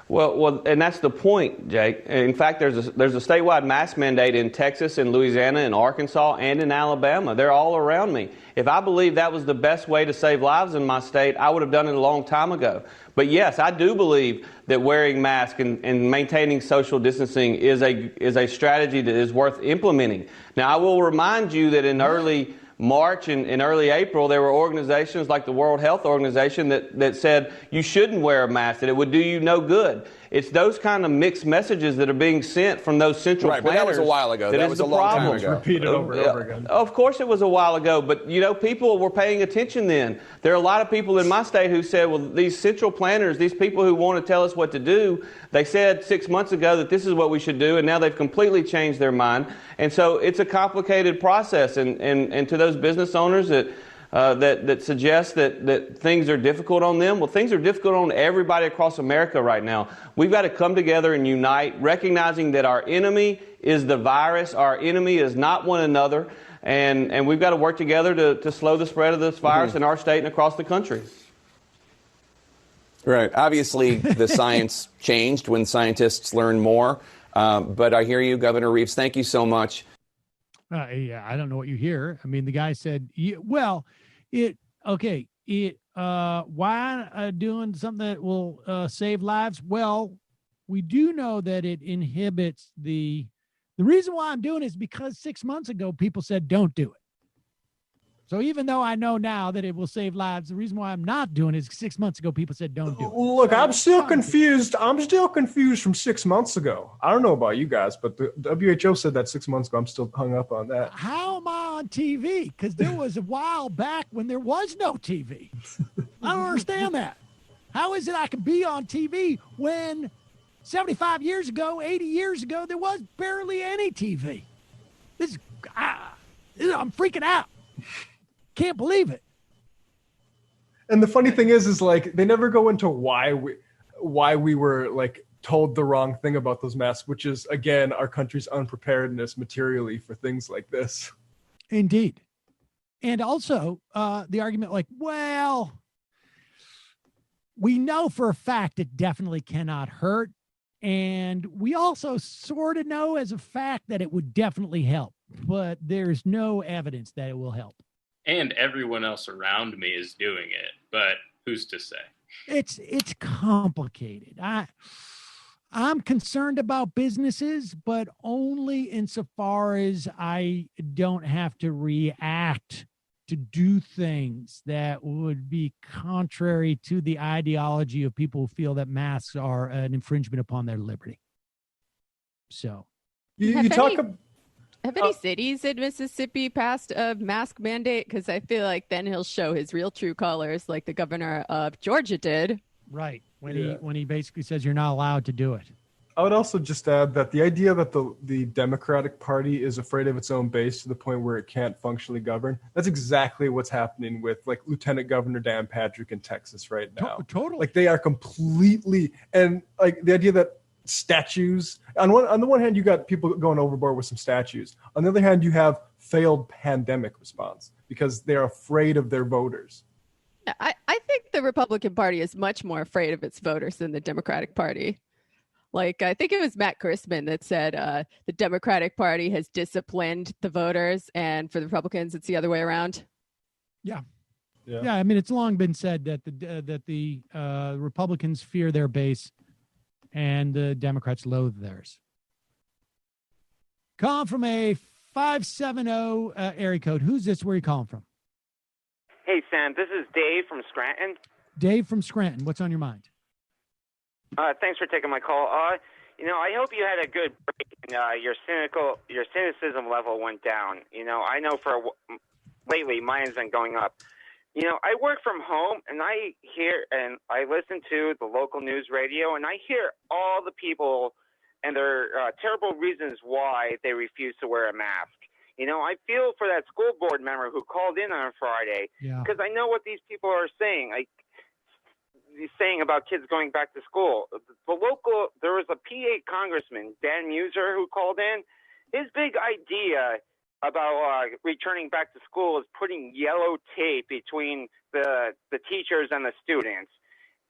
Well, and that's the point, Jake. In fact, there's a statewide mask mandate in Texas, in Louisiana, in Arkansas, and in Alabama. They're all around me. If I believed that was the best way to save lives in my state, I would have done it a long time ago. But yes, I do believe that wearing masks and maintaining social distancing is a strategy that is worth implementing. Now, I will remind you that in early March and early April, there were organizations like the World Health Organization that said you shouldn't wear a mask, that it would do you no good. It's those kind of mixed messages that are being sent from those central planners. Right, but that was a while ago. That was a long time ago. Repeated over and over again. Of course it was a while ago, but, people were paying attention then. There are a lot of people in my state who said, well, these central planners, these people who want to tell us what to do, they said 6 months ago that this is what we should do, and now they've completely changed their mind. And so it's a complicated process, and to those business owners that suggest that things are difficult on them, well, things are difficult on everybody across America right now. We've got to come together and unite, recognizing that our enemy is the virus. Our enemy is not one another. And we've got to work together to slow the spread of this virus in our state and across the country. Right. Obviously, the science changed when scientists learned more. But I hear you, Governor Reeves. Thank you so much. Yeah, I don't know what you hear. I mean, the guy said, why doing something that will save lives? Well, we do know that it inhibits the reason why I'm doing it is because 6 months ago, people said, don't do it. So even though I know now that it will save lives, the reason why I'm not doing it is 6 months ago, people said, don't do it. Look, I'm still confused. I'm still confused from 6 months ago. I don't know about you guys, but the WHO said that 6 months ago. I'm still hung up on that. How am I on TV? Because there was a while back when there was no TV. I don't understand that. How is it I can be on TV when 75 years ago, 80 years ago, there was barely any TV? I'm freaking out. Can't believe it. And the funny thing is like they never go into why we were like told the wrong thing about those masks, which is again our country's unpreparedness materially for things like this. Indeed. And also the argument like, well, we know for a fact it definitely cannot hurt. And we also sort of know as a fact that it would definitely help, but there's no evidence that it will help. And everyone else around me is doing it, but who's to say? It's complicated. I'm concerned about businesses, but only insofar as I don't have to react to do things that would be contrary to the ideology of people who feel that masks are an infringement upon their liberty. So you talk about. Have any cities in Mississippi passed a mask mandate? Because I feel like then he'll show his real true colors like the governor of Georgia did. Right. When he basically says you're not allowed to do it. I would also just add that the idea that the Democratic Party is afraid of its own base to the point where it can't functionally govern, that's exactly what's happening with like Lieutenant Governor Dan Patrick in Texas right now. Totally. Like they are completely, and like the idea that statues on the one hand you got people going overboard with some statues, on the other hand you have failed pandemic response because they're afraid of their voters. I think the Republican Party is much more afraid of its voters than the Democratic Party. Like I think it was Matt Christman that said the Democratic Party has disciplined the voters, and for the Republicans it's the other way around. Yeah. I mean, it's long been said that the Republicans fear their base and the Democrats loathe theirs. Calling from a 570 area code. Who's this? Where are you calling from? Hey, Sam. This is Dave from Scranton. Dave from Scranton. What's on your mind? Thanks for taking my call. I hope you had a good break and your cynicism level went down. I know lately mine's been going up. I work from home, and I hear and I listen to the local news radio, and I hear all the people and their terrible reasons why they refuse to wear a mask. I feel for that school board member who called in on Friday because I know what these people are saying. Saying about kids going back to school. There was a PA congressman, Dan Muser, who called in. His big idea about returning back to school is putting yellow tape between the teachers and the students.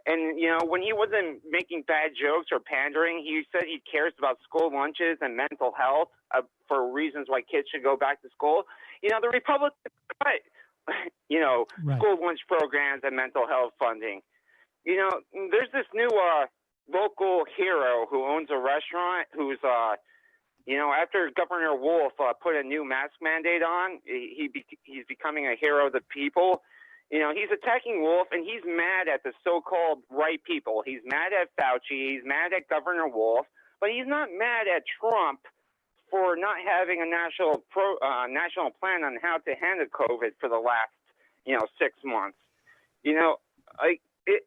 And, when he wasn't making bad jokes or pandering, he said he cares about school lunches and mental health for reasons why kids should go back to school. The Republicans cut, school lunch programs and mental health funding. There's this new local hero who owns a restaurant who's, after Governor Wolf put a new mask mandate on, he's becoming a hero of the people. He's attacking Wolf, and he's mad at the so-called right people. He's mad at Fauci. He's mad at Governor Wolf, but he's not mad at Trump for not having a national plan on how to handle COVID for the last, 6 months.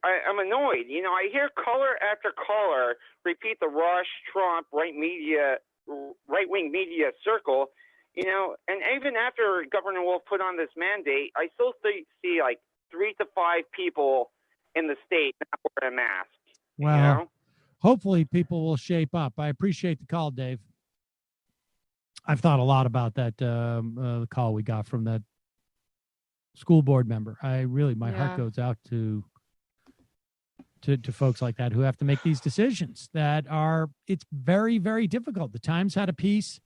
I'm annoyed. I hear caller after caller repeat the Rush, Trump, right-wing media circle, and even after Governor Wolf put on this mandate, I still see like 3 to 5 people in the state not wearing a mask. Well, hopefully people will shape up. I appreciate the call, Dave. I've thought a lot about that the call we got from that school board member. My heart goes out to folks like that who have to make these decisions it's very, very difficult. The Times had a piece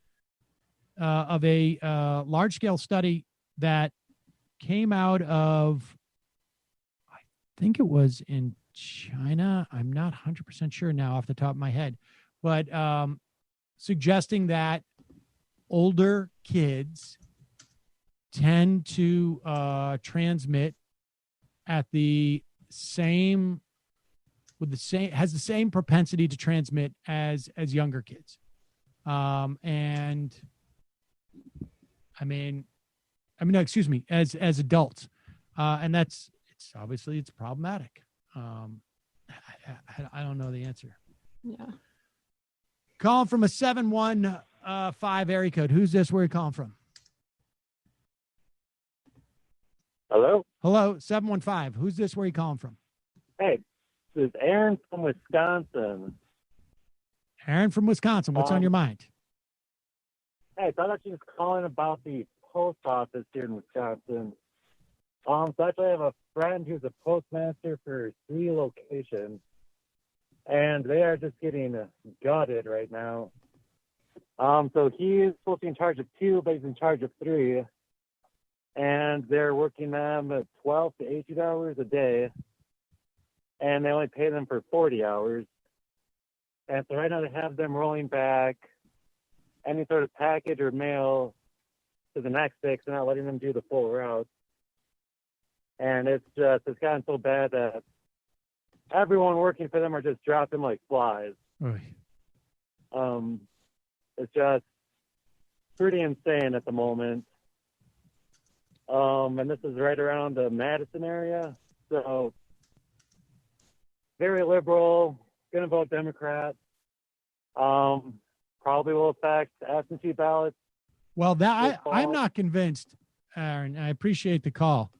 of a large scale study that came out of, I think it was in China. I'm not 100% sure now off the top of my head, but suggesting that older kids tend to transmit at the same has the same propensity to transmit as younger kids. And as adults. And it's obviously problematic. I don't know the answer. Yeah. Calling from a 715 area code. Who's this? Where are you calling from? Hello? Hello, 715. Who's this? Where are you calling from? Hey, this is Aaron from Wisconsin. Aaron from Wisconsin. What's on your mind? Hey, so I was actually just calling about the post office here in Wisconsin. So actually I have a friend who's a postmaster for 3 locations, and they are just getting gutted right now. So he is supposed to be in charge of 2, but he's in charge of 3. And they're working them 12 to 18 hours a day, and they only pay them for 40 hours. And so right now they have them rolling back any sort of package or mail to the next day, because they're not letting them do the full route. And it's gotten so bad that everyone working for them are just dropping like flies. Right. It's just pretty insane at the moment. And this is right around the Madison area. So very liberal, going to vote Democrat. Probably will affect absentee ballots. Well, I'm not convinced, Aaron. I appreciate the call.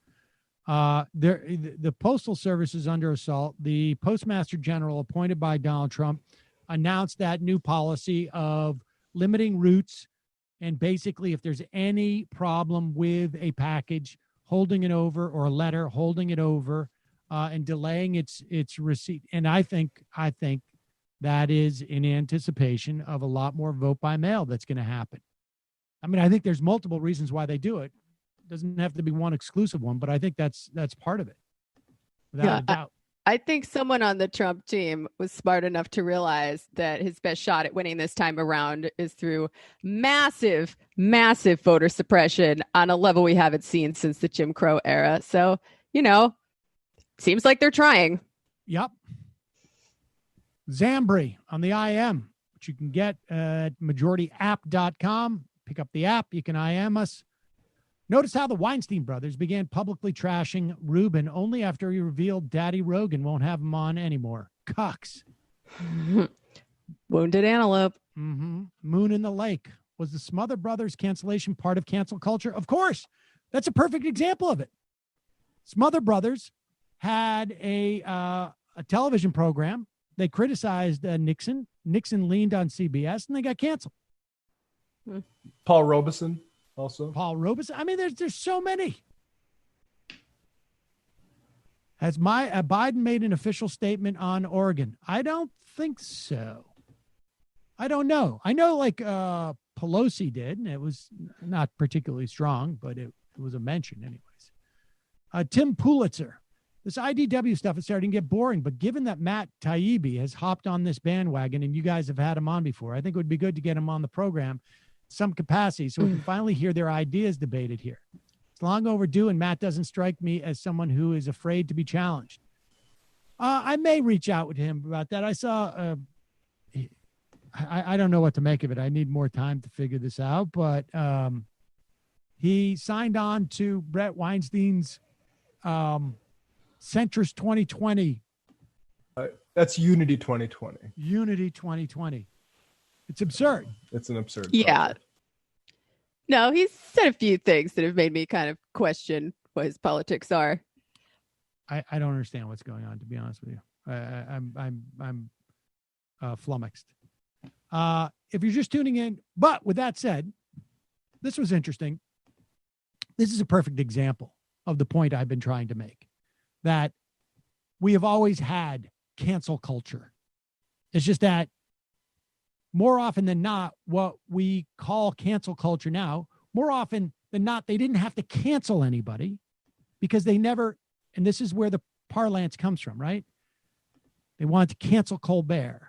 The Postal Service is under assault. The Postmaster General appointed by Donald Trump announced that new policy of limiting routes, and basically if there's any problem with a package, holding it over, or a letter, holding it over and delaying its receipt. And I think that is in anticipation of a lot more vote by mail that's going to happen. I mean, I think there's multiple reasons why they do it. Doesn't have to be one exclusive one, but I think that's part of it, without a doubt. I think someone on the Trump team was smart enough to realize that his best shot at winning this time around is through massive, massive voter suppression on a level we haven't seen since the Jim Crow era. So, seems like they're trying. Yep. Zambri on the IM, which you can get at majorityapp.com. Pick up the app. You can IM us. Notice how the Weinstein brothers began publicly trashing Rubin only after he revealed Daddy Rogan won't have him on anymore. Cucks. Wounded antelope. Mm-hmm. Moon in the Lake. Was the Smother Brothers cancellation part of cancel culture? Of course. That's a perfect example of it. Smother Brothers had a television program. They criticized Nixon. Nixon leaned on CBS, and they got canceled. Paul Robeson. Also, Paul Robeson. I mean, there's so many. Has Biden made an official statement on Oregon? I don't think so. I don't know. I know Pelosi did, and it was not particularly strong, but it was a mention anyways. Tim Pulitzer. This IDW stuff is starting to get boring, but given that Matt Taibbi has hopped on this bandwagon and you guys have had him on before, I think it would be good to get him on the program some capacity so we can finally hear their ideas debated here. It's long overdue, and Matt doesn't strike me as someone who is afraid to be challenged. I may reach out with him about that. I saw, I don't know what to make of it. I need more time to figure this out, but he signed on to Brett Weinstein's Centrist 2020. That's Unity 2020. Unity 2020. It's absurd. It's an absurd. Yeah. project. No, he's said a few things that have made me kind of question what his politics are. I don't understand what's going on, to be honest with you. I'm flummoxed. If you're just tuning in, but with that said, this was interesting. This is a perfect example of the point I've been trying to make, that we have always had cancel culture. It's just that more often than not, what we call cancel culture now, more often than not, they didn't have to cancel anybody because they never, and this is where the parlance comes from, right? They wanted to cancel Colbert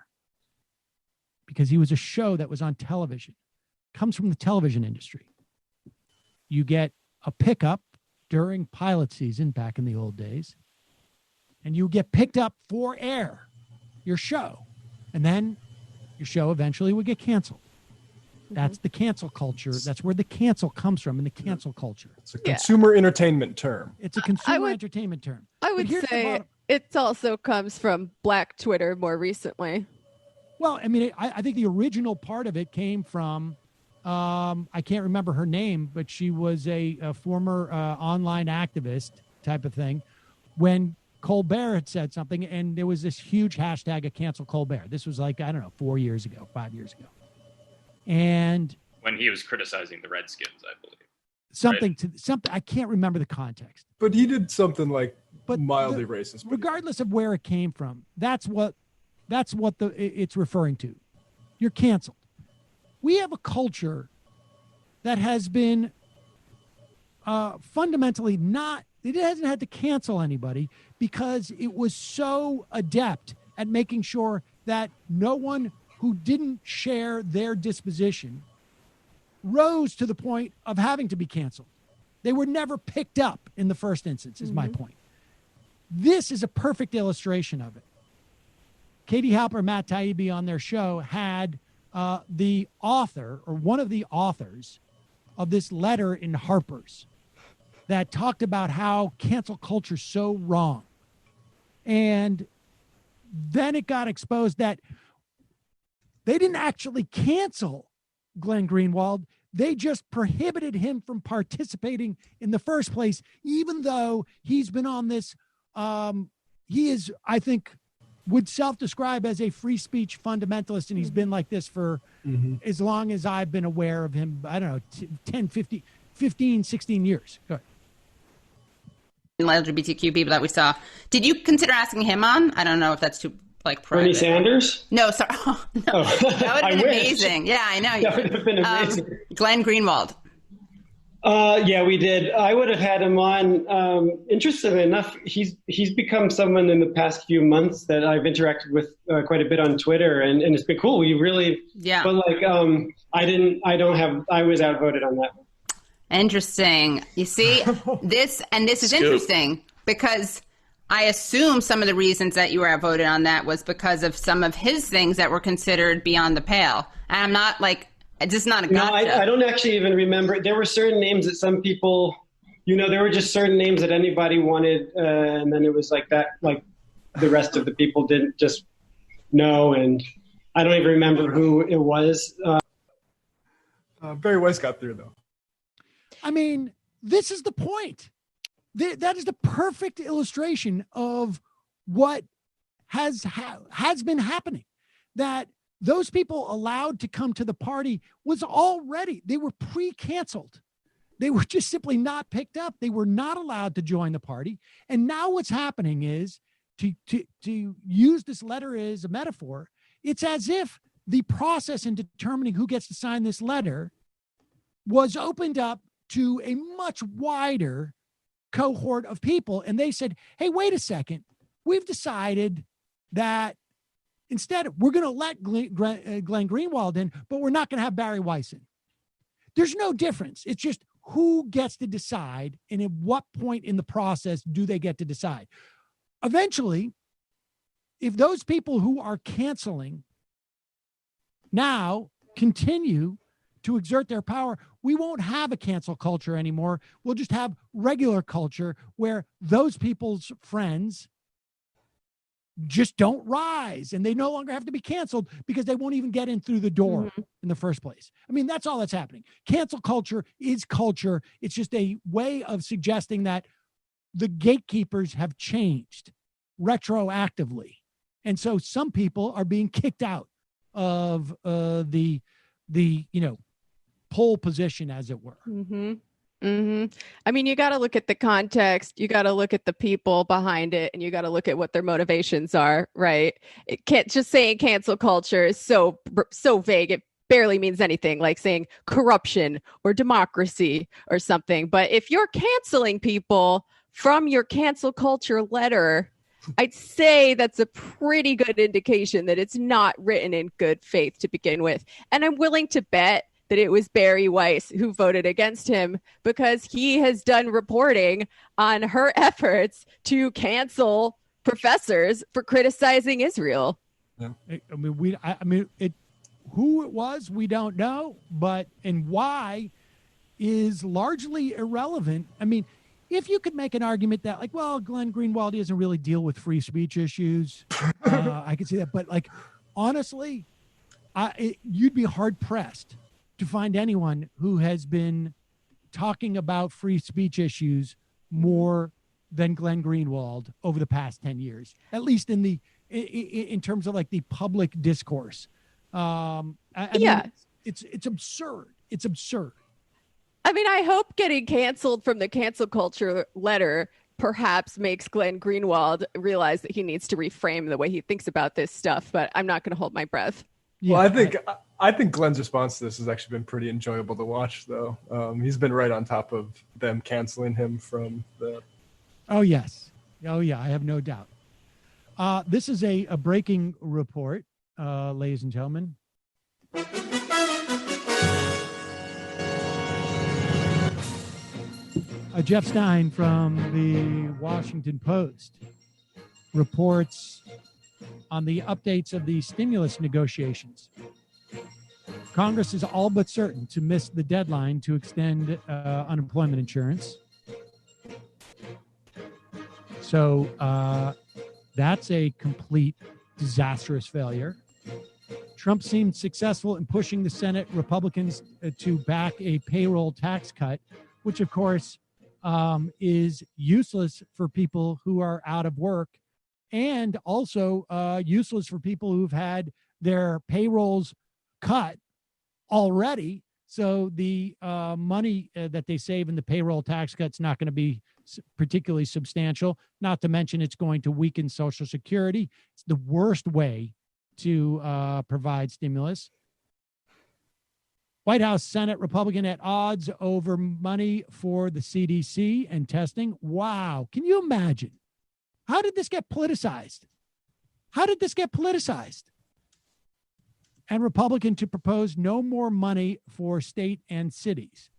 because he was a show that was on television. Comes from the television industry. You get a pickup during pilot season back in the old days, and you get picked up for air, your show, and then your show eventually would get canceled. That's the cancel culture. That's where the cancel comes from, in the cancel culture. It's a consumer entertainment term. It's a consumer entertainment term. I would say it also comes from Black Twitter more recently. Well, I mean, I think the original part of it came from, I can't remember her name, but she was a former online activist type of thing. When Colbert had said something, and there was this huge hashtag of cancel Colbert. This was like, I don't know, 4 years ago, 5 years ago. And when he was criticizing the Redskins, I believe. Something, I can't remember the context. But he did something like mildly racist. Regardless of where it came from, that's what it's referring to. You're canceled. We have a culture that has been fundamentally it hasn't had to cancel anybody because it was so adept at making sure that no one who didn't share their disposition rose to the point of having to be canceled. They were never picked up in the first instance, is my point. This is a perfect illustration of it. Katie Halper and Matt Taibbi on their show had the author, or one of the authors, of this letter in Harper's that talked about how cancel culture is so wrong. And then it got exposed that they didn't actually cancel Glenn Greenwald. They just prohibited him from participating in the first place, even though he's been on this. He is, I think, would self-describe as a free speech fundamentalist, and he's been like this for as long as I've been aware of him. I don't know, 10, 15, 16 years. Go ahead. LGBTQ people that we saw. Did you consider asking him on? I don't know if that's too private. Bernie Sanders? No, sorry. Oh, no. That would have been amazing. Yeah, I know. That would have been amazing. Glenn Greenwald. Yeah, we did. I would have had him on. Interestingly enough, he's become someone in the past few months that I've interacted with quite a bit on Twitter, and it's been cool. You really, But like, I was outvoted on that one. Interesting. You see, this is interesting because I assume some of the reasons that you were outvoted on that was because of some of his things that were considered beyond the pale. And I'm not like, it's just not a gotcha. No, I don't actually even remember. There were certain names that some people, there were just certain names that anybody wanted. And then it was like that, like the rest of the people didn't just know. And I don't even remember who it was. Barry Weiss got through, though. I mean, this is the point. That is the perfect illustration of what has been happening. That those people allowed to come to the party they were pre-canceled. They were just simply not picked up. They were not allowed to join the party. And now what's happening is, to use this letter as a metaphor, it's as if the process in determining who gets to sign this letter was opened up to a much wider cohort of people. And they said, hey, wait a second. We've decided that instead we're going to let Glenn Greenwald in, but we're not going to have Barry Weiss in. There's no difference. It's just who gets to decide, and at what point in the process do they get to decide. Eventually, if those people who are canceling now continue to exert their power, we won't have a cancel culture anymore. We'll just have regular culture where those people's friends just don't rise, and they no longer have to be canceled because they won't even get in through the door in the first place. I mean, that's all that's happening. Cancel culture is culture. It's just a way of suggesting that the gatekeepers have changed retroactively. And so some people are being kicked out of the pole position, as it were. Mm-hmm. Mm-hmm. I mean, you got to look at the context. You got to look at the people behind it, and you got to look at what their motivations are, right? It can't just saying cancel culture is so vague. It barely means anything, like saying corruption or democracy or something. But if you're canceling people from your cancel culture letter, I'd say that's a pretty good indication that it's not written in good faith to begin with. And I'm willing to bet that it was Barry Weiss who voted against him because he has done reporting on her efforts to cancel professors for criticizing Israel. Yeah. Who it was, we don't know, and why is largely irrelevant. I mean, if you could make an argument that, like, well, Glenn Greenwald doesn't really deal with free speech issues, I can see that. But, like, honestly, you'd be hard pressed to find anyone who has been talking about free speech issues more than Glenn Greenwald over the past 10 years, at least in terms of like the public discourse. I mean, it's absurd. It's absurd. I mean, I hope getting canceled from the cancel culture letter perhaps makes Glenn Greenwald realize that he needs to reframe the way he thinks about this stuff, but I'm not going to hold my breath. Well, I think Glenn's response to this has actually been pretty enjoyable to watch, though. He's been right on top of them canceling him from the... Oh, yes. Oh, yeah, I have no doubt. This is a breaking report, ladies and gentlemen. Jeff Stein from the Washington Post reports on the updates of the stimulus negotiations. Congress is all but certain to miss the deadline to extend unemployment insurance. So that's a complete disastrous failure. Trump seemed successful in pushing the Senate Republicans to back a payroll tax cut, which, of course, is useless for people who are out of work and also useless for people who've had their payrolls cut already. So the money that they save in the payroll tax cut's not going to be particularly substantial, not to mention it's going to weaken Social Security. It's the worst way to provide stimulus. White House Senate Republican at odds over money for the CDC and testing. Wow. Can you imagine? How did this get politicized? And Republican to propose no more money for state and cities.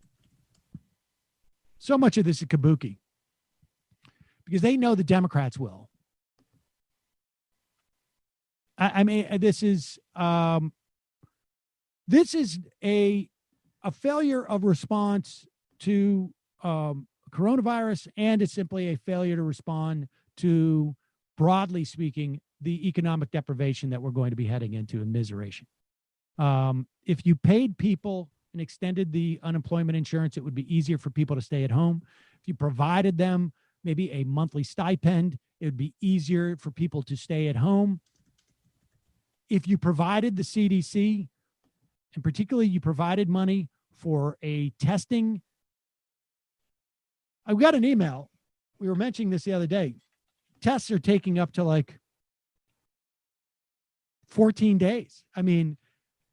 So much of this is kabuki because they know the Democrats will. I mean, this is a failure of response to coronavirus, and it's simply a failure to respond to, broadly speaking, the economic deprivation that we're going to be heading into in miseration. If you paid people and extended the unemployment insurance, it would be easier for people to stay at home. If you provided them maybe a monthly stipend, it would be easier for people to stay at home. If you provided the CDC, and particularly you provided money for a testing, I got an email. We were mentioning this the other day. Tests are taking up to like 14 days. I mean,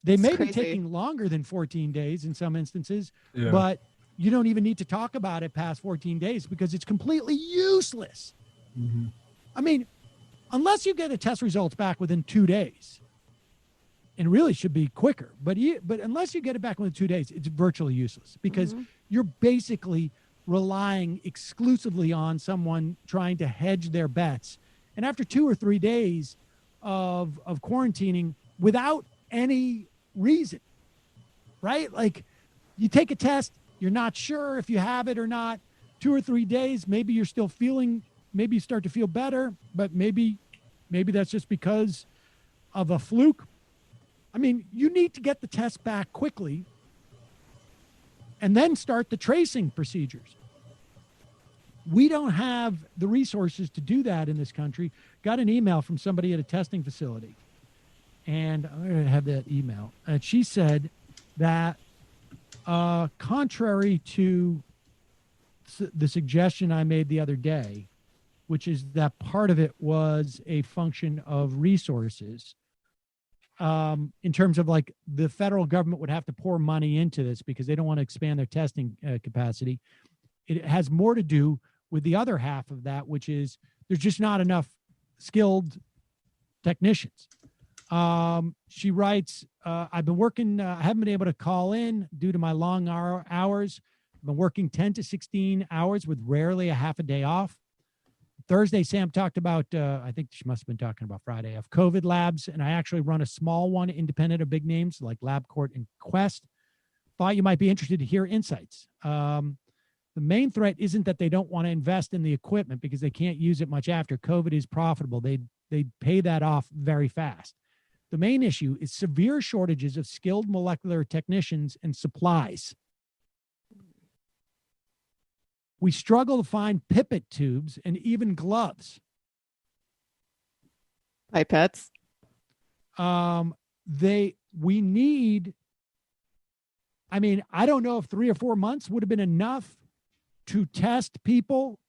they may be taking longer than 14 days in some instances, but you don't even need to talk about it past 14 days because it's completely useless. Mm-hmm. I mean, unless you get the test results back within 2 days, and really should be quicker, but unless you get it back within 2 days, it's virtually useless because you're basically relying exclusively on someone trying to hedge their bets. And after 2 or 3 days of quarantining without any reason, right? Like you take a test, you're not sure if you have it or not. 2 or 3 days, maybe you're still feeling, maybe you start to feel better, but maybe that's just because of a fluke. I mean, you need to get the test back quickly and then start the tracing procedures. We don't have the resources to do that in this country. Got an email from somebody at a testing facility, and I'm going to have that email. And she said that contrary to the suggestion I made the other day, which is that part of it was a function of resources, in terms of like the federal government would have to pour money into this because they don't want to expand their testing capacity. It has more to do with the other half of that, which is there's just not enough skilled technicians. She writes, I've been working, I haven't been able to call in due to my long hours. I've been working 10 to 16 hours with rarely a half a day off. Thursday, Sam talked about, I think she must have been talking about Friday, of COVID labs, and I actually run a small one independent of big names like LabCorp and Quest. Thought you might be interested to hear insights. The main threat isn't that they don't want to invest in the equipment because they can't use it much after. COVID is profitable. They pay that off very fast. The main issue is severe shortages of skilled molecular technicians and supplies. We struggle to find pipette tubes and even gloves. Pipettes. We need, I mean, I don't know if 3 or 4 months would have been enough to test people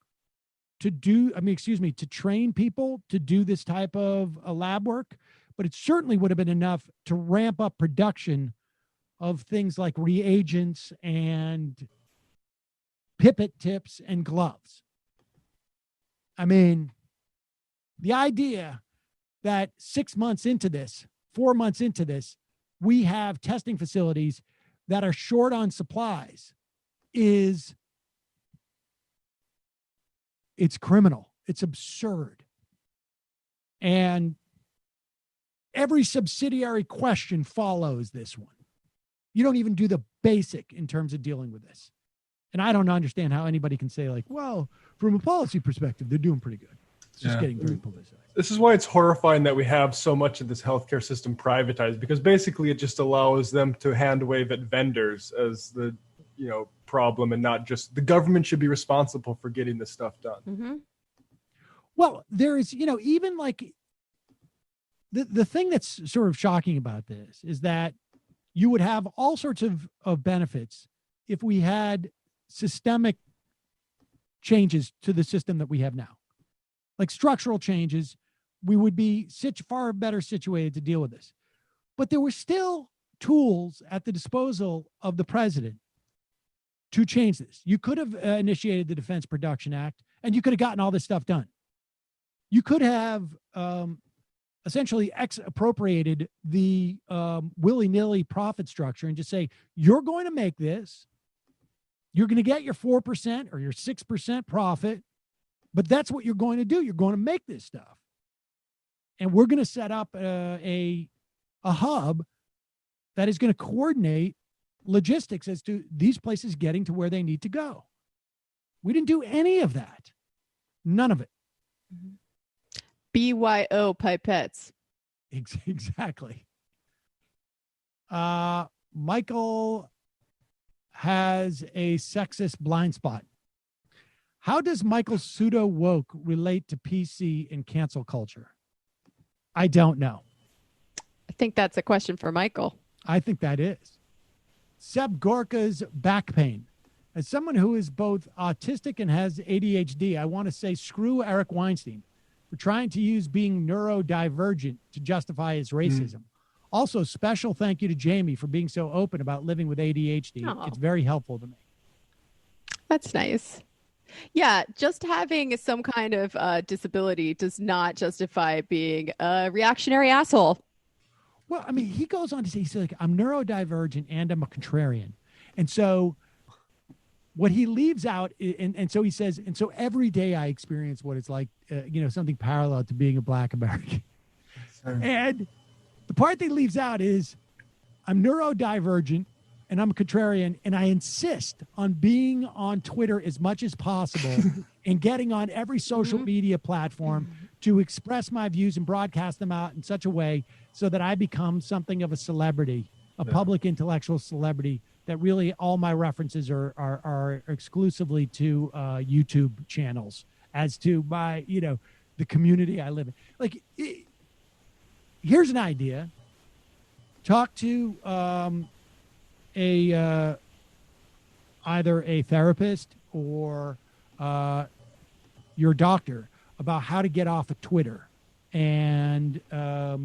to train people to do this type of lab work, but it certainly would have been enough to ramp up production of things like reagents and pipette tips and gloves. I mean, the idea that 6 months into this, 4 months into this, we have testing facilities that are short on supplies it's criminal. It's absurd. And every subsidiary question follows this one. You don't even do the basic in terms of dealing with this. And I don't understand how anybody can say, like, well, from a policy perspective, they're doing pretty good. It's just getting very politicized. This is why it's horrifying that we have so much of this healthcare system privatized, because basically it just allows them to hand wave at vendors as the, problem, and not just the government should be responsible for getting this stuff done. Mm-hmm. Well, there is, even like the thing that's sort of shocking about this is that you would have all sorts of benefits if we had systemic changes to the system that we have now, like structural changes. We would be far better situated to deal with this. But there were still tools at the disposal of the president to change this. You could have initiated the Defense Production Act, and you could have gotten all this stuff done. You could have essentially appropriated the willy-nilly profit structure and just say, you're going to make this. You're going to get your 4% or your 6% profit, but that's what you're going to do. You're going to make this stuff. And we're going to set up a hub that is going to coordinate logistics as to these places getting to where they need to go. We didn't do any of that. None of it. BYO pipettes. Exactly. Michael has a sexist blind spot. How does Michael's pseudo woke relate to PC and cancel culture? I don't know. I think that's a question for Michael. I think that is. Seb Gorka's back pain. As someone who is both autistic and has ADHD, I want to say screw Eric Weinstein for trying to use being neurodivergent to justify his racism. Also, special thank you to Jamie for being so open about living with ADHD. Aww. It's very helpful to me. That's nice. Yeah, just having some kind of disability does not justify being a reactionary asshole. Well, I mean, he goes on to say, he's like, I'm neurodivergent and I'm a contrarian. And so what he leaves out, and so he says, and so every day I experience what it's like, something parallel to being a Black American. And the part that he leaves out is, I'm neurodivergent and I'm a contrarian, and I insist on being on Twitter as much as possible and getting on every social media platform to express my views and broadcast them out in such a way so that I become something of a celebrity, a public intellectual celebrity, that really all my references are exclusively to YouTube channels as to my, the community I live in. Like, here's an idea. Talk to a either a therapist or your doctor about how to get off of Twitter and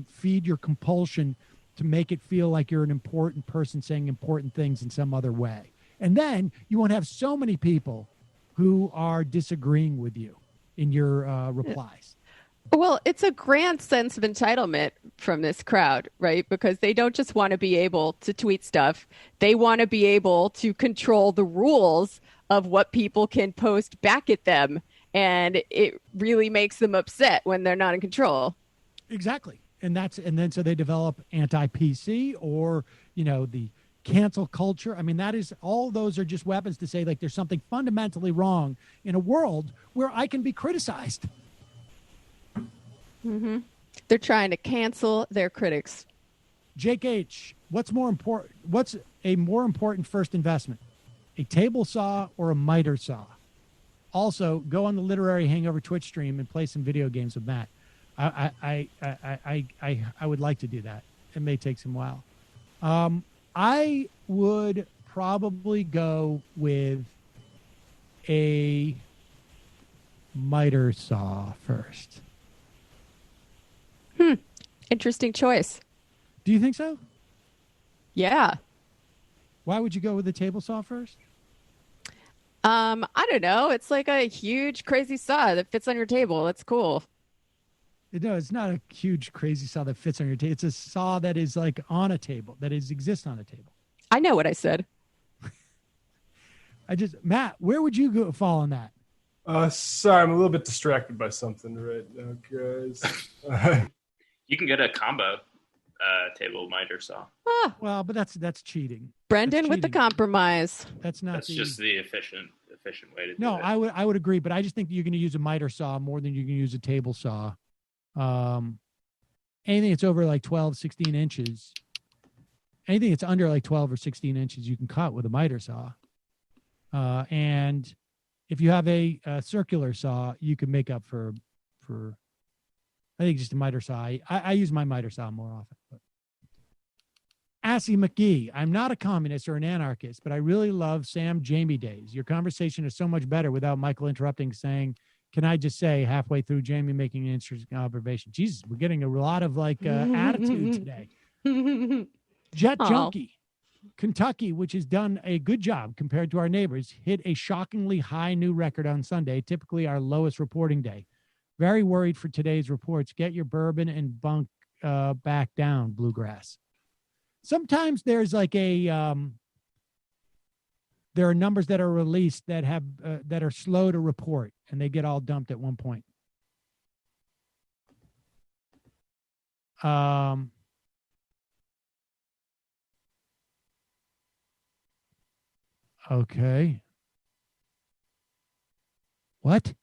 feed your compulsion to make it feel like you're an important person saying important things in some other way. And then you won't have so many people who are disagreeing with you in your replies. Well, it's a grand sense of entitlement from this crowd, right? Because they don't just want to be able to tweet stuff. They want to be able to control the rules of what people can post back at them. And it really makes them upset when they're not in control. Exactly. And then so they develop anti-PC or, the cancel culture. I mean, that is, all those are just weapons to say like there's something fundamentally wrong in a world where I can be criticized. Mm-hmm. They're trying to cancel their critics. Jake H., what's a more important first investment? A table saw or a miter saw? Also, go on the Literary Hangover Twitch stream and play some video games with Matt. I would like to do that. It may take some while. I would probably go with a miter saw first. Interesting choice. Do you think so? Yeah. Why would you go with the table saw first? I don't know. It's like a huge, crazy saw that fits on your table. That's cool. No, it's not a huge, crazy saw that fits on your table. It's a saw that is like on a table, exists on a table. I know what I said. Matt, where would you fall on that? Sorry, I'm a little bit distracted by something right now, guys. You can get a combo table miter saw. Well, but that's cheating. Brendan with the compromise. That's just the efficient way to do it. No, I would agree, but I just think you're going to use a miter saw more than you can use a table saw. Anything that's over like 12, 16 inches, anything that's under like 12 or 16 inches, you can cut with a miter saw. And if you have a circular saw, you can make up for I think just a miter saw. I use my miter saw more often. But. Assy McGee, I'm not a communist or an anarchist, but I really love Sam Jamie days. Your conversation is so much better without Michael interrupting, saying, can I just say halfway through Jamie making an interesting observation? Jesus, we're getting a lot of attitude today. Jet Junkie, Kentucky, which has done a good job compared to our neighbors, hit a shockingly high new record on Sunday, typically our lowest reporting day. Very worried for today's reports. Get your bourbon and bunk back down, Bluegrass. Sometimes there's like there are numbers that are released that have that are slow to report, and they get all dumped at one point. Okay. What?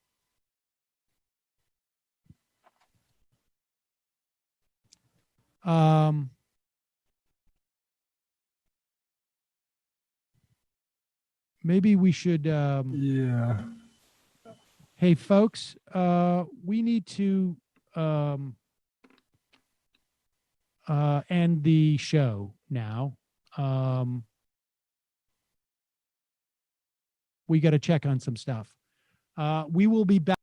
Maybe we should yeah. Hey folks, we need to end the show now. We got to check on some stuff. We will be back.